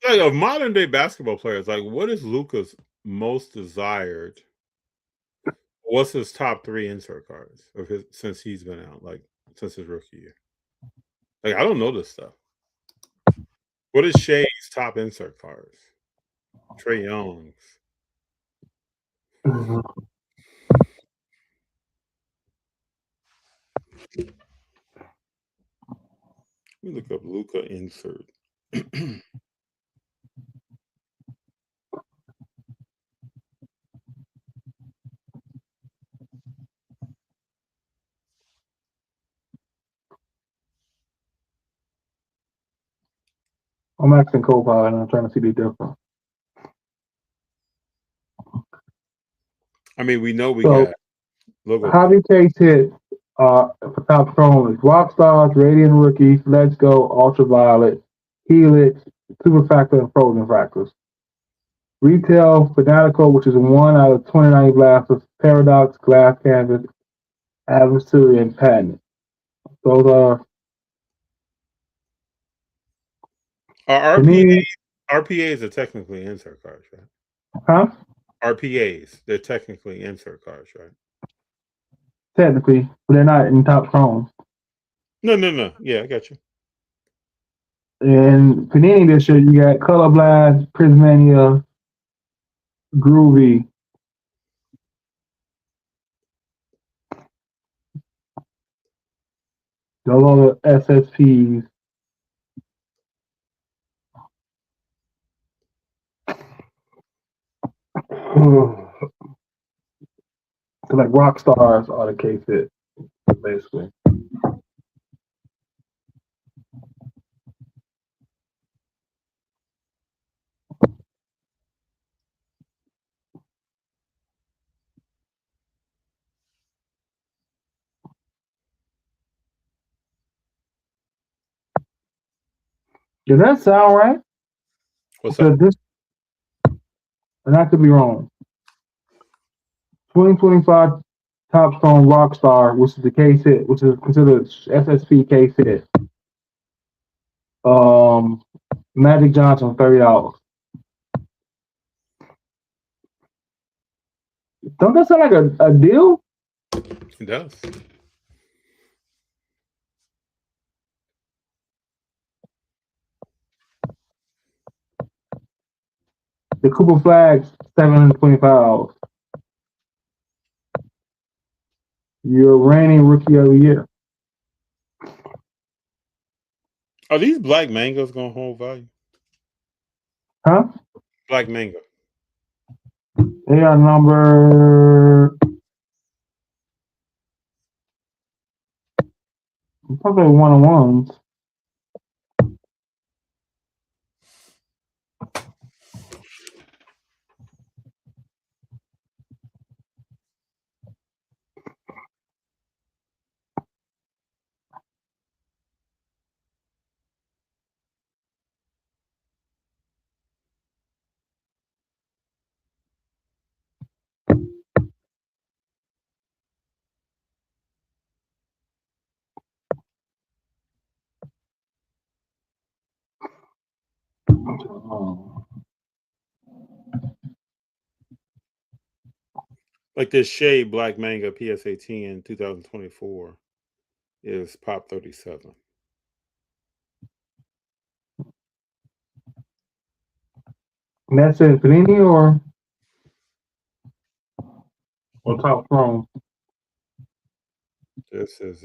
Like of modern day basketball players, like what is Luka's most desired? What's his top 3 insert cards of his since he's been out, like since his rookie year? Like I don't know this stuff. What is Shea's top insert cards? Trae Young's.
Mhm.
Let me look up Luka insert.
I'm asking Copilot and I'm trying to see the difference.
I mean, we know we
So
got logo.
hobby case hit for top chrome is Rockstars, Radiant Rookies, Let's Go, Ultraviolet, Helix, Super Factor, and Frozen Fractors. Retail Fanatical, which is 1 out of 29 blasters, Paradox, Glass Canvas, Adversary, and Patent. Those are
RPAs. RPAs are technically insert cards, right?
huh?
RPAs, they're technically insert cards, right?
Technically, but they're not in top chrome.
No. Yeah, I got you.
And Panini this year, you got Color Blast, Prismania, Groovy. Those are the SSPs. So like rock stars are the case hit, basically. Does that sound right?
What's up?
This, and I could be wrong. 2025 Top Stone Rockstar, which is the case hit, which is considered SSP case hit. Magic Johnson, $30. Don't that sound like a deal?
It does.
The Cooper Flags, $725. Your reigning rookie of the year.
Are these black mangoes gonna hold value?
Huh?
Black mango.
They are number. Probably 1-on-ones.
Like this shade black mango PSA 10 2024 is pop 37.
And that's it, Panini or Top Chrome?
This is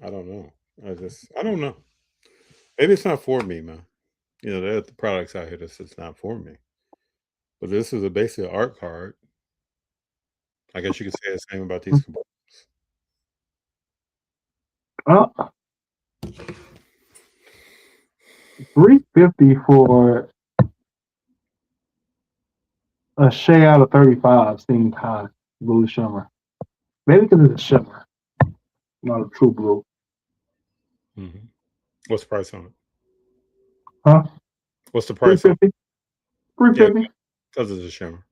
I don't know. I don't know. Maybe it's not for me, man. You know, there are the products out here that's just not for me. But this is a basic art card. I guess you could say the same about these components.
$350 for a shade out of 35 seemed high. Blue shimmer. Maybe because it's a shimmer, not a true blue.
Mm-hmm. What's the price on it?
Huh?
What's the price on it?
$350.
Yeah, because it's a shimmer.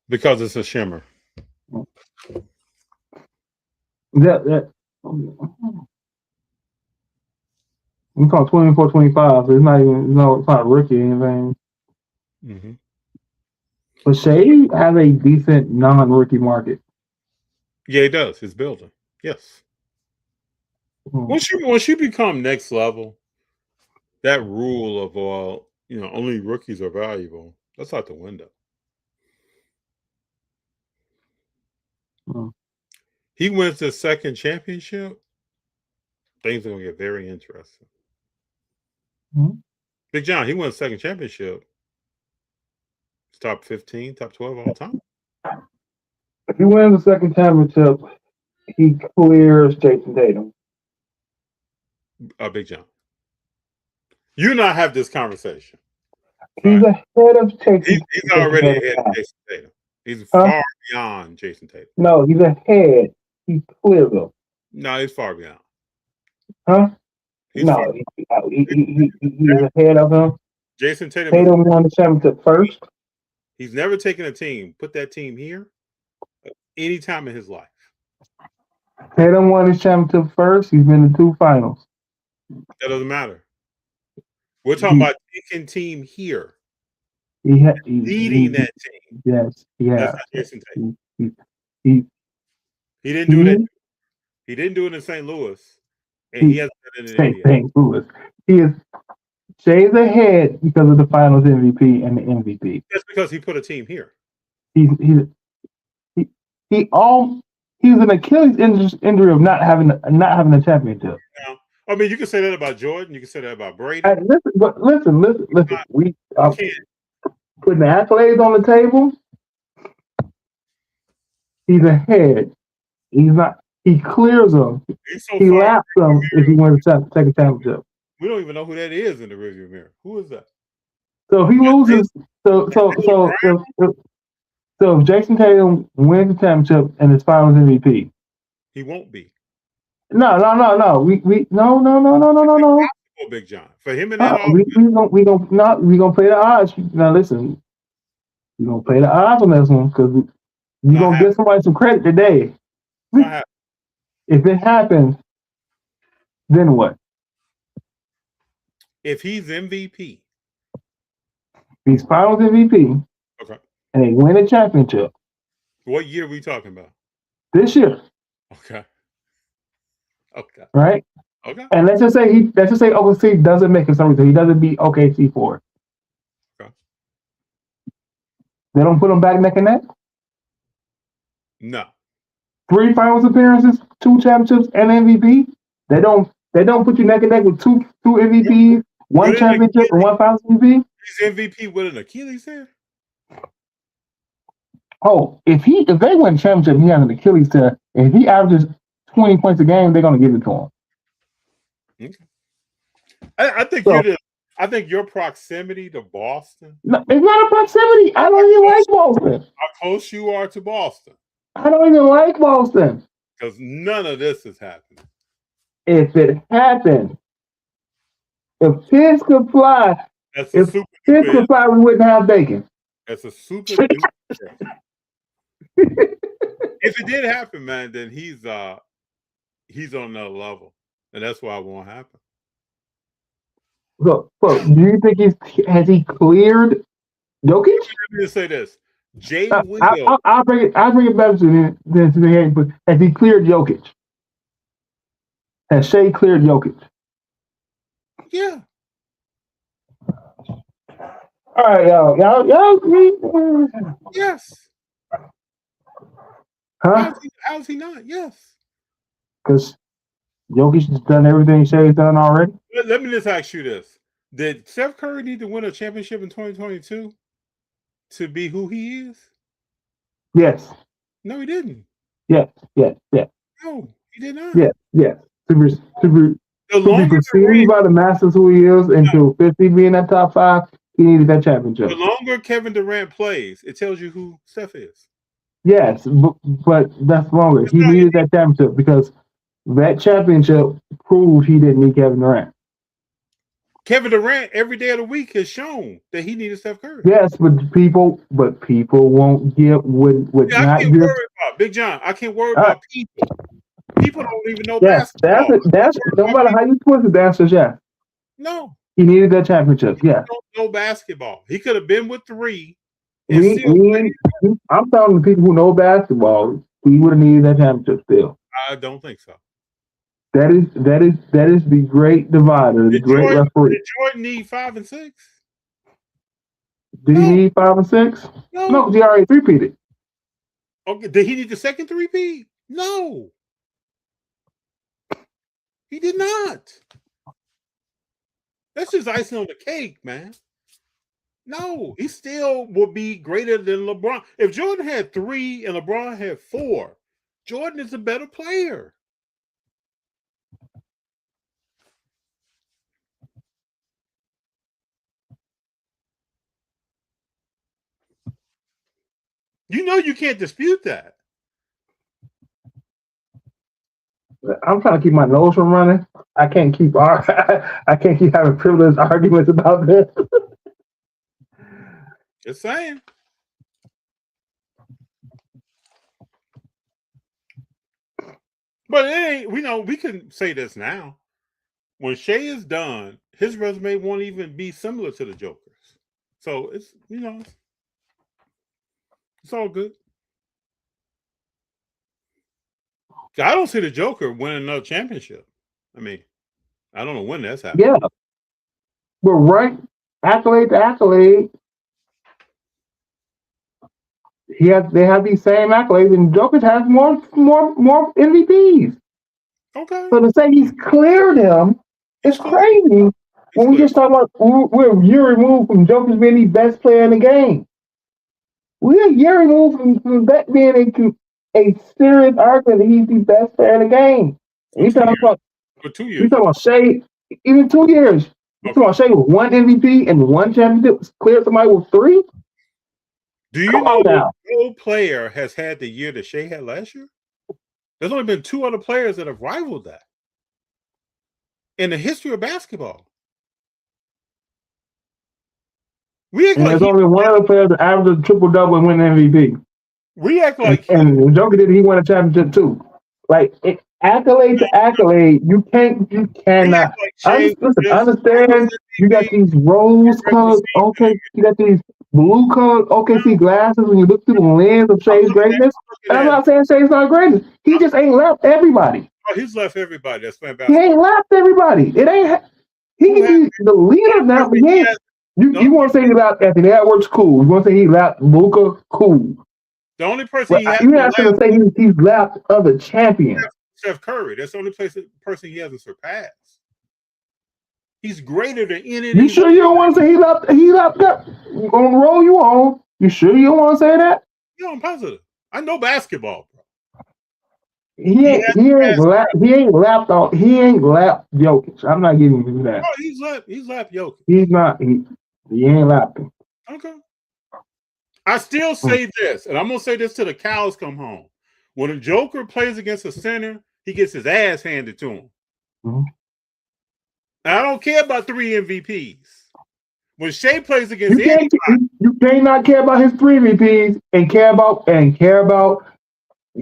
Because
it's a shimmer.
That we call 24, 25. So it's not even it's not rookie or anything.
Mm-hmm.
But Shade has a decent non-rookie market.
Yeah, it does. It's building. Yes. Once you become next level, that rule of only rookies are valuable, that's out the window. He wins the second championship, things are gonna get very interesting. Big Jon, he won the second championship. He's top 15, top 12 all time.
If he wins the second championship, he clears Jason Tatum.
Big Jon. You and I have this conversation.
He's
Right?
ahead of Jason.
He's already ahead of Jason Tatum. He's
Huh?
far beyond Jason Tatum.
No, he's ahead. He clears them.
No, he's far beyond.
Huh?
He's far.
No, he's ahead of him.
Jason Tatum.
Tatum won the championship first.
He's never taken a team, put that team here, any time in his life.
Tatum won his championship first. He's been to 2 finals.
That doesn't matter. We're talking about taking team here. Leading that team.
Yes, yeah.
That's not Jason Tatum.
He
didn't do it. He didn't do it in St. Louis, and he hasn't done it in India.
St. Louis. He is Shay's ahead because of the Finals MVP and the MVP.
That's because he put a team here.
He was an Achilles injury of not having a championship.
Now, I mean, you can say that about Jordan. You can say that about Brady.
Listen. We putting the accolades on the table. He's ahead. He's not. He clears them. He laps them if he wins the second championship.
We don't even know who that is in the rearview mirror. Who is that?
So if he loses, so if Jason Tatum wins the championship and his Finals MVP,
he won't be.
No. No.
Big Jon. For him and that,
we gonna play the odds. Now listen, we gonna play the odds on this one because we gonna give somebody some credit today. If it happens, then what?
If he's MVP,
he's Finals MVP.
Okay.
And they win a championship.
What year are we talking about?
This year.
Okay.
Right.
Okay.
And let's just say OKC doesn't make it something. He doesn't beat OKC for it.
Okay.
They don't put him back neck and neck.
No.
3 Finals appearances, 2 championships, and MVP. They don't put you neck and neck with two MVPs, 1 championship, and 1 Finals MVP.
He's MVP with an Achilles tear.
Oh, if they win a championship, he has an Achilles tear. If he averages 20 points a game, they're gonna give it to him.
Okay. I think your proximity to Boston.
No, it's not a proximity. I don't even like Boston.
How close you are to Boston?
I don't even like Boston.
Because none of this is happening.
If it happened, if pigs could fly, we wouldn't have bacon.
That's a super duper. If it did happen, man, then he's on another level, and that's why it won't happen.
So do you think has he cleared Jokic?
Let me just say this:
I'll bring it back to the game. But has he cleared Jokic? Has Shea cleared Jokic?
Yeah.
All right, y'all.
Yes.
Huh?
How's he not? Yes.
Because Jokic has done everything Shea's done already.
Let me just ask you this: did Steph Curry need to win a championship in 2022 to be who he is?
Yes.
No, he didn't.
Yes.
No, he did not.
Yes. To be perceived by the Masters who he is, and to 50 be in that top 5, he needed that championship.
The longer Kevin Durant plays, it tells you who Steph is.
Yes, but that's longer. He needed that championship because that championship proved he didn't need Kevin Durant.
Kevin Durant every day of the week has shown that he needed Steph Curry.
Yes, but people won't would
I
not
can't
give.
worry about Big Jon. I can't worry about people. People don't even know basketball.
That's no matter how you twist it, the answer is yes.
No.
He needed that championship. Yeah.
Don't know basketball. He could have been with 3.
I'm telling the people who know basketball, he would have needed that championship still.
I don't think so.
That is the great divider, the great referee.
Did Jordan need 5 and 6?
Did he need 5 and 6? No, he already repeated.
Okay, did he need the second 3-peat? No. He did not. That's just icing on the cake, man. No, he still will be greater than LeBron. If Jordan had 3 and LeBron had 4, Jordan is a better player. You know you can't dispute that.
I'm trying to keep my nose from running. I can't keep having privileged arguments about this.
Just saying. But it ain't, we can say this now. When Shea is done, his resume won't even be similar to the Joker's. So it's it's all good. I don't see the Joker winning another championship. I mean, I don't know when that's happening.
Yeah. But right, accolade to accolade, they have these same accolades, and Joker has more MVPs.
Okay.
So to say he's cleared him is crazy. When we just talk about we're a year removed from Joker's being the best player in the game. We're a year removed from that being a serious argument that he's the best player in the game. And
For 2 years.
You talking about Shea, even 2 years. You talking about Shea with one MVP and one championship, cleared somebody with 3?
Do you know no player has had the year that Shea had last year? There's only been 2 other players that have rivaled that in the history of basketball.
There's only one other player that averaged a triple-double and win MVP.
We act like
and Joker did. He won a championship too. Like accolade to accolade, you cannot. Understand. You got these rose-colored. Okay, you got these blue-colored OKC glasses when you look through the lens of Shea's greatness. And I'm not saying Shea's not greatness. He just ain't left everybody.
Oh, he's left everybody that's playing basketball.
He ain't left everybody. It ain't. He can be the leader now, but he ain't. You want to say he left Anthony Edwards? Cool. You want to say he left Luka? Cool.
The only person
you're not going to say he's left other champions.
Steph Curry. That's the only person he hasn't surpassed. He's greater than any.
You sure you don't want to say he left? He left that on the roll you on. You sure you don't want to say that?
No, I'm positive. I know basketball, bro.
He ain't left Jokic. I'm not giving you that.
No, he's left Jokic.
He's not. He ain't left him.
Okay. I still say this, and I'm gonna say this till the cows come home. When a Joker plays against a center, he gets his ass handed to him.
Mm-hmm.
I don't care about 3 MVPs. When Shea plays against
you cannot care about his 3 MVPs and care about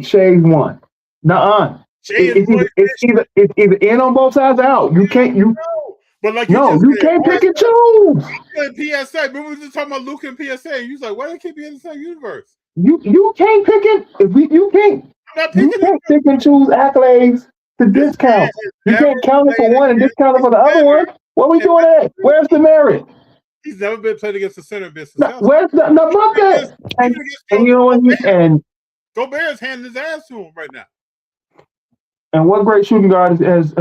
Shea's 1. Nuh-uh. It's either in on both sides or out. You can't.
But like
you can't pick and choose.
PSA. Remember we were just talking about Luka and PSA. You was like, why they can't be in the same universe?
You can't pick it. You can't. You can't pick and choose accolades to discount. You can't count it for one and discount it for the other one. What are we doing at? Where's the merit?
He's never been played against the center business.
Where's the bucket? And you know what? And
Gobert's handing his ass to him right now.
And what great shooting guard has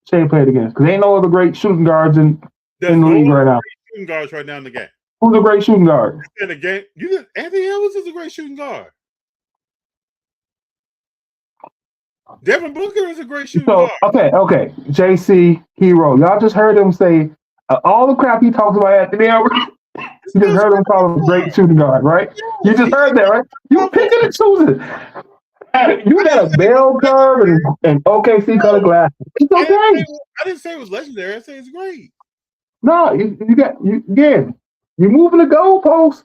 Shea played against? Because ain't no other great shooting guards in the league right now.
Shooting guards right now in the game.
Who's a great shooting guard?
In the game, Anthony Edwards is a great shooting guard. Devin Booker is a great shooting guard.
Okay. JC Hero. Y'all just heard him say all the crap he talks about Anthony Edwards. You just heard him call him a great shooting guard, right? You just heard that, right? You picking and choosing. You got a bell curve and OKC color glasses. It's okay.
I didn't say it was legendary. I said it's great.
No, you moving the goalposts.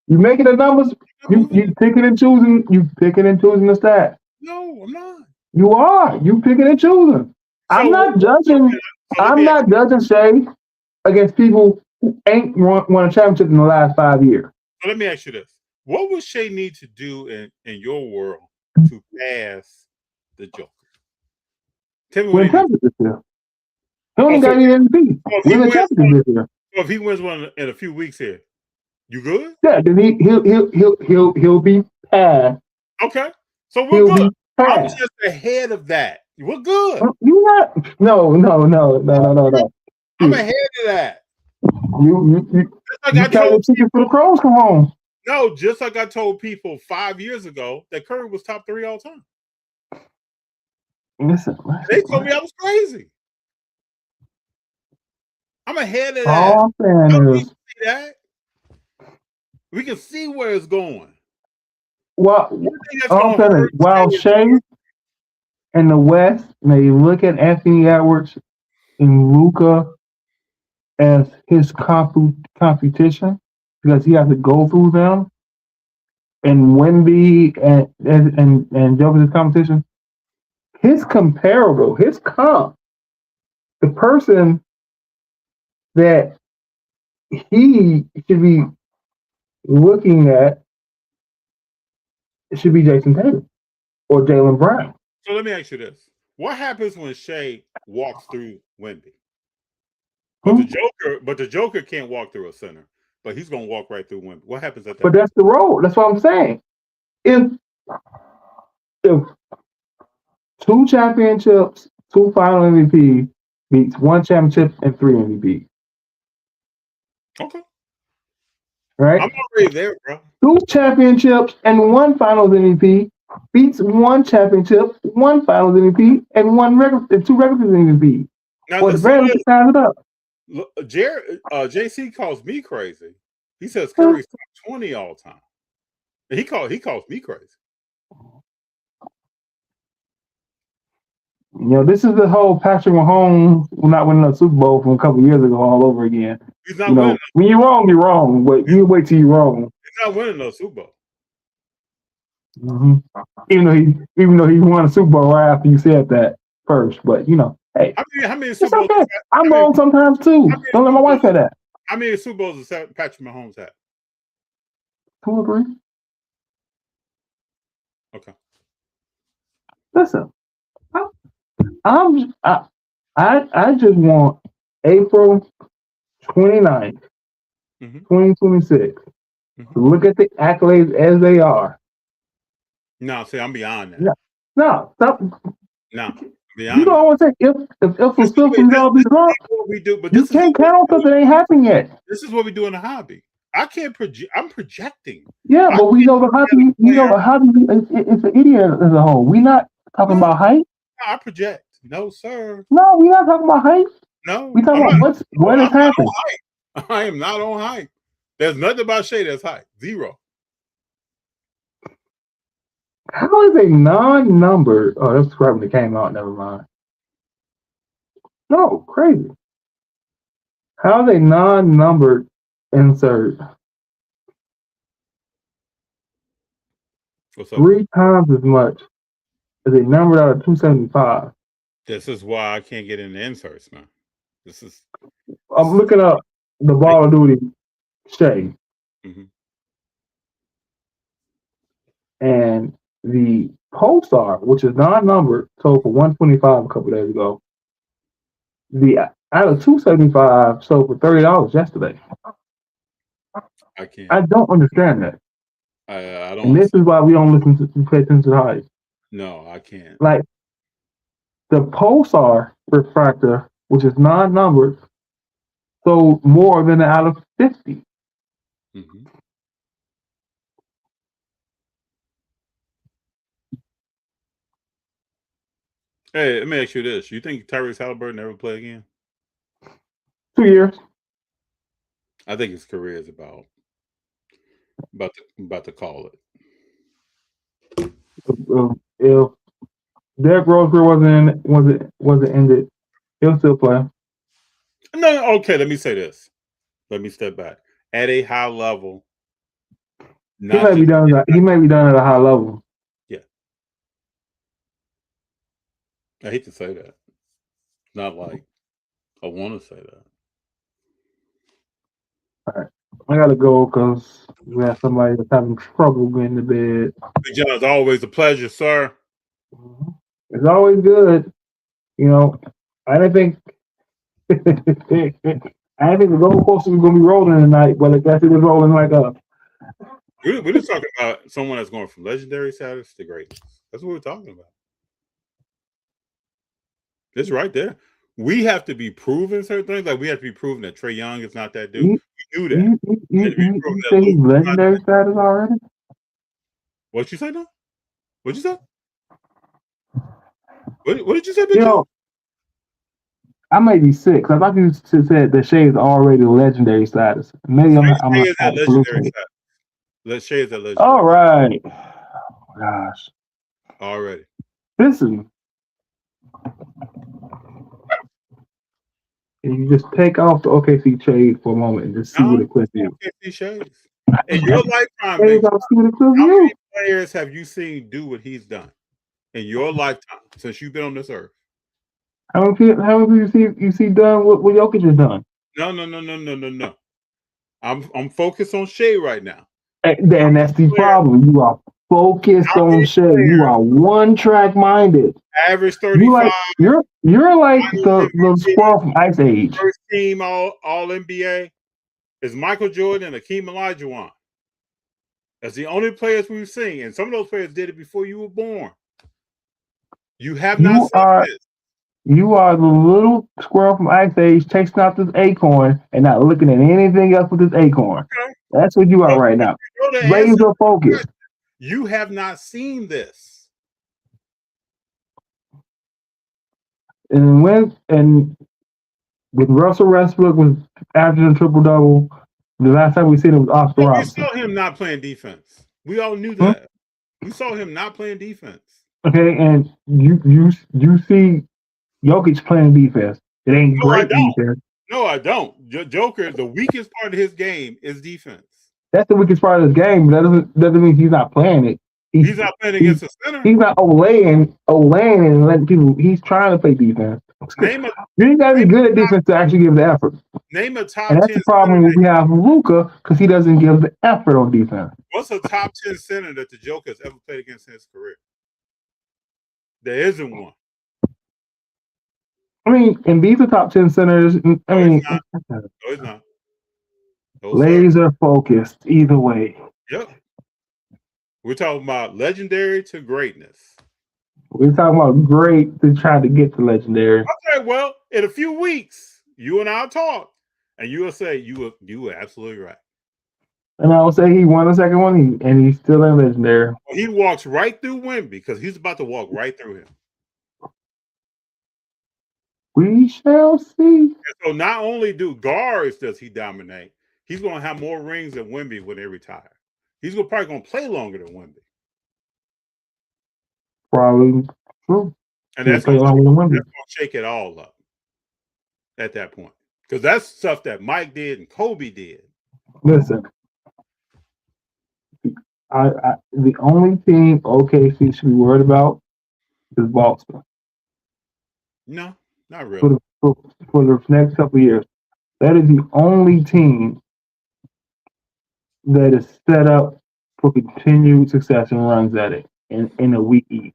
You making the numbers. You picking and choosing. You picking and choosing the stat.
No, I'm not.
You are. You picking and choosing. I'm not judging Shea against people who ain't won a championship in the last 5 years.
So let me ask you this: what would Shea need to do in your world to pass the Joker? Tell me what
he only got any MVP.
So if he wins one in a few weeks here, you good?
Yeah, then he'll be passed.
Okay, so we're good. I'm just ahead of that. We're good.
You not? No.
I'm ahead of that.
You told tickets for the Crows come home.
No, just like I told people 5 years ago that Curry was top 3 all time.
Listen.
They told me I was crazy. I'm ahead of that.
All I'm saying is,
We can see where it's going.
Well,
You think that's
all I'm
gonna
saying is,
hurt
while Shea in the West may look at Anthony Edwards and Luka as his competition because he has to go through them, and Wemby and Jokic competition, his comparable, his comp, the person that he should be looking at should be Jason Tatum or Jaylen Brown.
So let me ask you this: what happens when Shea walks through Wemby? But the Joker can't walk through a center, but he's gonna walk right through Wemby. What happens at that?
But that's the role. That's what I'm saying. If 2 championships, 2 final MVP beats 1 championship and 3 MVP.
Okay.
Right?
I'm already there, bro.
2 championships and 1 finals MVP beats 1 championship, 1 finals MVP, and 2 regular MVP.
Now,
Well, the Rams ties it up.
JC calls me crazy. He says Curry's top 20 all time. And he calls me crazy.
You know, this is the whole Patrick Mahomes not winning a Super Bowl from a couple years ago all over again.
He's not winning.
When you're wrong, you're wrong. But you wait till you're wrong.
He's not winning no Super Bowl.
Mm-hmm. Even though he won a Super Bowl right after you said that first, but hey,
how many
it's
Super Bowls?
Okay. I'm wrong sometimes too. Don't let my wife say that.
How many Super Bowls does Patrick Mahomes have?
2 or 3.
Okay.
Listen, I just want April 29th, 2026 to look at the accolades as they are.
No, see, I'm beyond that.
No, stop.
No, beyond.
You don't want to say if was still from all these wrong.
We do, but
you can't count on something that ain't happened yet.
This is what we do in the hobby. I can't project. I'm projecting.
Yeah, but we know the hobby. The hobby is an idiot as a whole. We're not talking about height.
No, I project. No, sir.
No, we're not talking about height.
No,
we talking about what has happened.
I am not on height. There's nothing about Shea that's height. 0.
How is a non-numbered? Oh, that's right when it came out. Never mind. No, crazy. How is a non-numbered insert 3 times as much as a number out of 275?
This is why I can't get in the inserts, man.
I'm looking up the Ball of Duty Shea. And the Pulsar, which is non-numbered, sold for $125 a couple days ago. The out of 275 sold for $30 yesterday.
I can't.
I don't understand that.
I don't.
And this is why we don't pay attention to the height.
No, I can't.
Like the Pulsar refractor, which is non-numbered, sold more than out of 50.
Hey, let me ask you this: you think Tyrese Halliburton ever play again?
2 years.
I think his career is about to call it.
If Derrick Rose wasn't ended, he'll still play.
No, okay. Let me say this. Let me step back. At a high level,
he may be done at a high level.
Yeah. I hate to say that. Not like I want to say that.
All right. I gotta go because we have somebody that's having trouble getting to bed.
Big Jon, it's always a pleasure, sir.
It's always good. I didn't think the roller coaster was gonna be rolling tonight, but I guess it was rolling like up.
We're just talking about someone that's going from legendary status to greatness. That's what we're talking about. It's right there. We have to be proven certain things. Like we have to be proven that Trae Young is not that dude. We do that.
You say he's legendary status already?
What you say now? What you say? What did you say, Big Jon?
I may be sick. I thought you said that Shea is already legendary status. Maybe I'm not legendary status.
Shea is a legendary.
All right. Oh, gosh.
Already.
Listen. And you just take off the OKC shade for a moment and just see what it clips you.
OKC shades. In your lifetime,
Big
Jon,
see what it clips
how
you.
many players have you seen do what he's done in your lifetime since you've been on this earth?
How many people you see done what Jokic has done?
No. I'm focused on Shea right now.
And that's the problem. You are focused on Shea. You are one track minded.
Average 35.
You're like the squirrel from Ice Age.
First team all NBA is Michael Jordan and Akeem Olajuwon. That's the only players we've seen, and some of those players did it before you were born. You have not seen this.
You are the little squirrel from Ice Age chasing out this acorn and not looking at anything else with this acorn. Okay. That's what you are right now. Laser focused.
You have not seen this.
And with Russell Westbrook was after the triple double, the last time we seen it was Oscar Robertson.
We saw him not playing defense. We all knew that. We saw him not playing defense.
Okay, and you see Jokic playing defense. It ain't great defense.
No, I don't. Joker, the weakest part of his game is defense.
That's the weakest part of his game, but that doesn't mean he's not playing it.
He's not playing against the center.
He's not olaying and letting people. He's trying to play defense. You got to be good at defense to actually give the effort.
Name a top 10.
And that's the problem we have with Luka because he doesn't give the effort on defense.
What's a top 10 center that the Joker has ever played against in his career? There isn't one.
I mean, and these are top 10 centers.
No, it's not.
Laser focused either way.
Yep. We're talking about legendary to greatness.
We're talking about great to try to get to legendary.
Okay, well, in a few weeks, you and I'll talk, and you will say you were absolutely right.
And I will say he won the second one, and he's still in legendary.
He walks right through Wemby because he's about to walk right through him.
We shall see.
And so not only do guards does he dominate, he's going to have more rings than Wemby when they retire. He's probably going to play longer than Wemby.
Probably true.
And that's going to shake it all up at that point. Because that's stuff that Mike did and Kobe did.
Listen, the only team OKC should be worried about is Boston.
No, not really.
For the next couple of years. That is the only team that is set up for continued success and runs at it in a week East.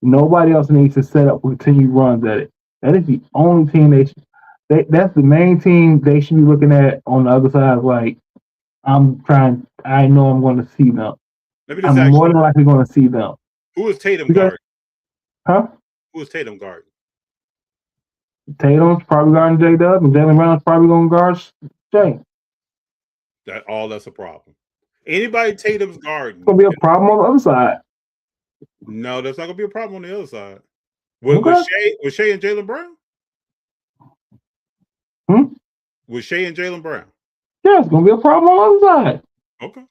Nobody else needs to set up for continued runs at it. That is the only team that's the main team they should be looking at on the other side. Like, I know I'm going to see them. I'm more than likely going to see them.
Who is Tatum guarding?
Huh?
Who is Tatum guarding?
Tatum's probably guarding J-Dub, and Jaylen Brown's probably going to guard Jay.
That's a problem. Anybody Tatum's guarding.
It's going to be a problem on the other side.
No, that's not going to be a problem on the other side. Was Shea and Jaylen Brown? Was Shea and Jaylen Brown?
Yeah, it's going to be a problem on the other side.
Okay.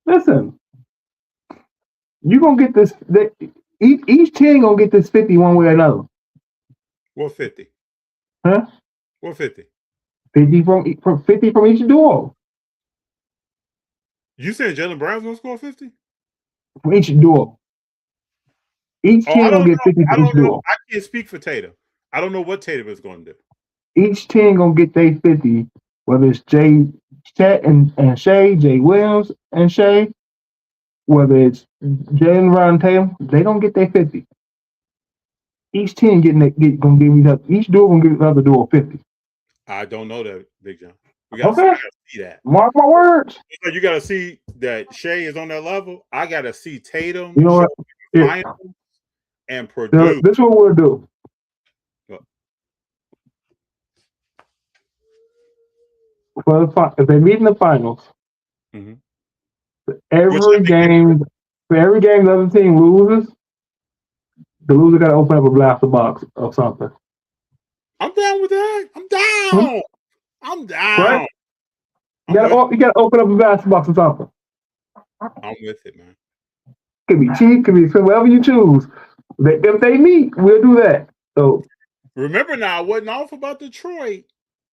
Listen, you're going to get this. Each team going to get this 50 one way or another.
What 50?
Huh?
What 50?
50 from each duo.
You saying Jaylen Brown's going to score 50?
From each duo. Each team going to get 50 from each duo.
I can't speak for Tatum. I don't know what Tatum is going to do.
Each team going to get their 50, whether it's Chet and Shea, Jay Williams and Shea, whether it's Jaylen Brown and Tatum, they going to get their 50. Each team going to give each duo going to give the other duo 50.
I don't know that, Big Jon. We got to see that.
Mark my words.
You got to see that Shea is on that level. I got to see Tatum,
you know what?
And Purdue.
This is what we'll do. If they meet in the finals, for every game the other team loses, the loser got to open up a blaster box or something.
I'm down with that. I'm down. I'm down.
Right? You gotta open up a basketball or something.
I'm with it, man.
Could be cheap, could be whatever you choose. If they meet, we'll do that. So
remember now, I wasn't off about Detroit.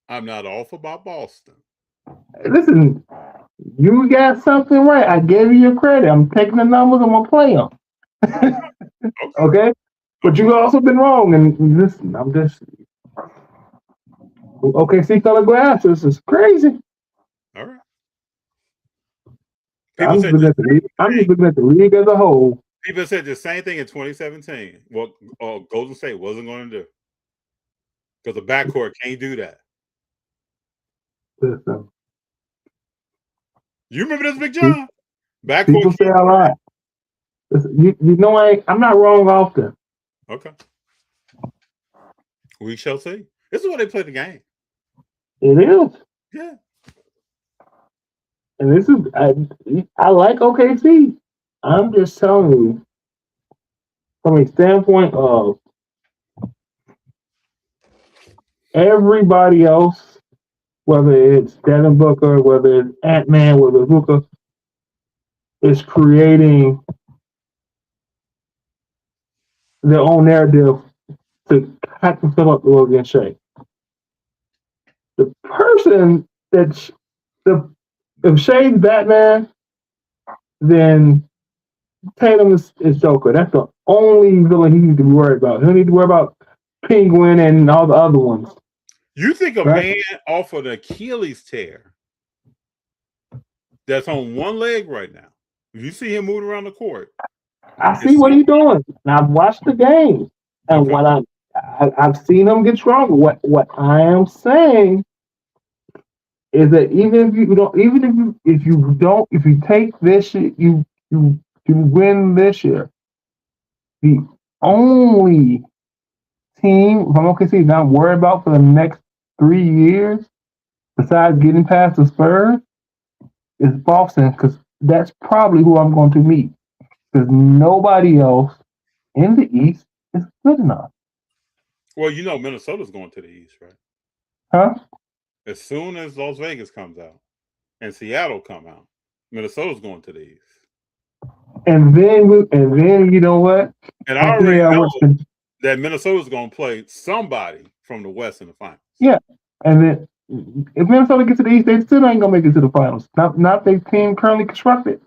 I'm not off about Boston.
Listen, you got something right. I gave you your credit. I'm taking the numbers. I'm gonna play them. Okay. But you also been wrong. And listen, I'm just see color glasses. This is crazy.
All right.
I'm just looking at the league as a whole.
People said the same thing in 2017. What Golden State wasn't going to do because the backcourt can't do that.
Listen.
You remember this, Big Jon? Backcourt.
People say a lot. You know, I'm not wrong often.
Okay. We shall see. This is why they play the game.
It is.
Yeah.
And this is I like OKC. I'm just telling you, from a standpoint of everybody else, whether it's Devin Booker, whether it's Ant-Man, whether it's Luka, is creating their own narrative to hack themselves up to go against Shea. The person that's if Shea's Batman, then Tatum is Joker. That's the only villain he needs to be worried about. He don't need to worry about Penguin and all the other ones.
You think a man off of the Achilles tear that's on one leg right now, if you see him moving around the court,
I see what he's doing. And I've watched the game. And when I've seen him get stronger. What I am saying is that if you take this year, you win this year. The only team from OKC not worried about for the next 3 years, besides getting past the Spurs, is Boston, because that's probably who I'm going to meet. Because nobody else in the East is good enough.
Well, you know Minnesota's going to the East, right?
Huh?
As soon as Las Vegas comes out and Seattle come out, Minnesota's going to the East.
And then you know what?
And I already know that Minnesota's going to play somebody from the West in the finals.
Yeah, and then if Minnesota gets to the East, they still ain't gonna make it to the finals. Not their team currently constructed.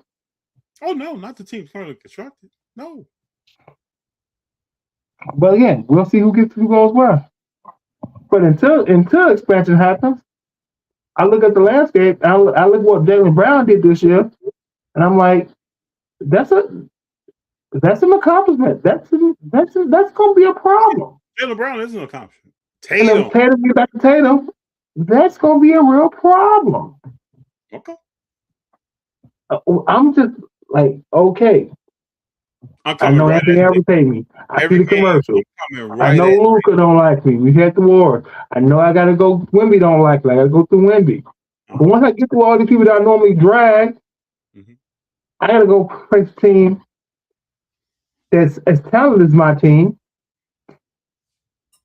Oh no, not the team currently constructed. No.
But again, we'll see who goes where. But until expansion happens, I look at the landscape. I look at what Jaylen Brown did this year, and I'm like, that's an accomplishment. That's gonna be a problem.
Jaylen Brown isn't an accomplishment.
And if Tatum get back to Tatum, that's gonna be a real problem.
Okay.
I'm just like, okay. I know that they ever pay me. I see the commercial. I know Luka don't like me. We had the war. I know I gotta go. Wemby don't like me. I gotta go through Wemby. But once I get through all these people that I normally drag, I gotta go face a team that's as talented as my team,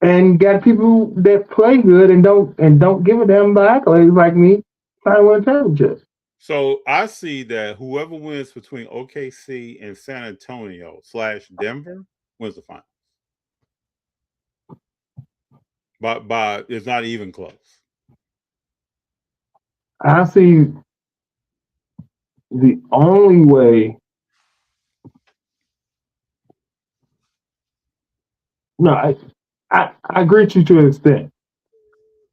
and got people that play good and don't give a damn about accolades like me trying to win championships.
So I see that whoever wins between OKC and San Antonio / Denver wins the finals. But it's not even close.
I see the only way. No, I agree with you to an extent.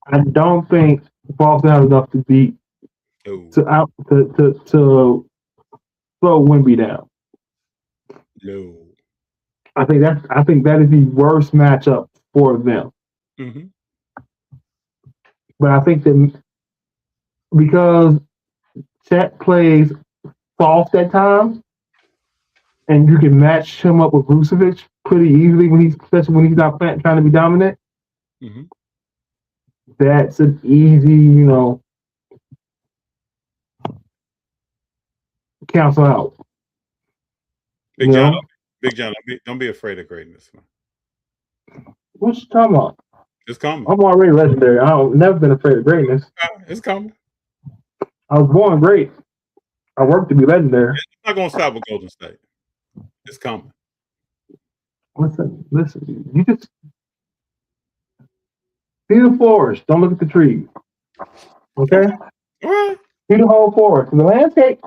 I don't think Boston has enough to beat to throw Wemby down.
No.
I think that is the worst matchup for them.
Mm-hmm.
But I think that because Chet plays soft at times, and you can match him up with Vucevic pretty easily especially when he's not trying to be dominant.
Mm-hmm.
That's an easy, cancel out.
Big Jon, don't be afraid of greatness, man.
What you talking about?
It's coming.
I'm already legendary. I've never been afraid of greatness.
It's coming.
I was born great. I worked to be legendary.
It's not gonna stop with Golden State. It's coming.
Listen. You just see the forest. Don't look at the trees. Okay?
All right.
See the whole forest. The landscape.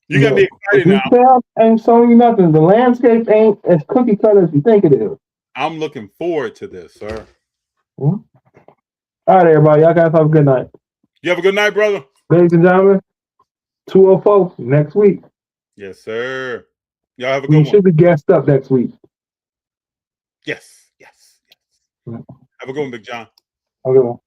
You gotta be excited now.
Detail ain't showing you nothing. The landscape ain't as cookie cutter as you think it is.
I'm looking forward to this, sir.
All right, everybody. Y'all guys have a good night.
You have a good night, brother.
Ladies and gentlemen, 204 next week.
Yes, sir. Y'all have a good
We
one.
should be gassed up next week.
Yes. Have a good one, Big John.
Have a good one.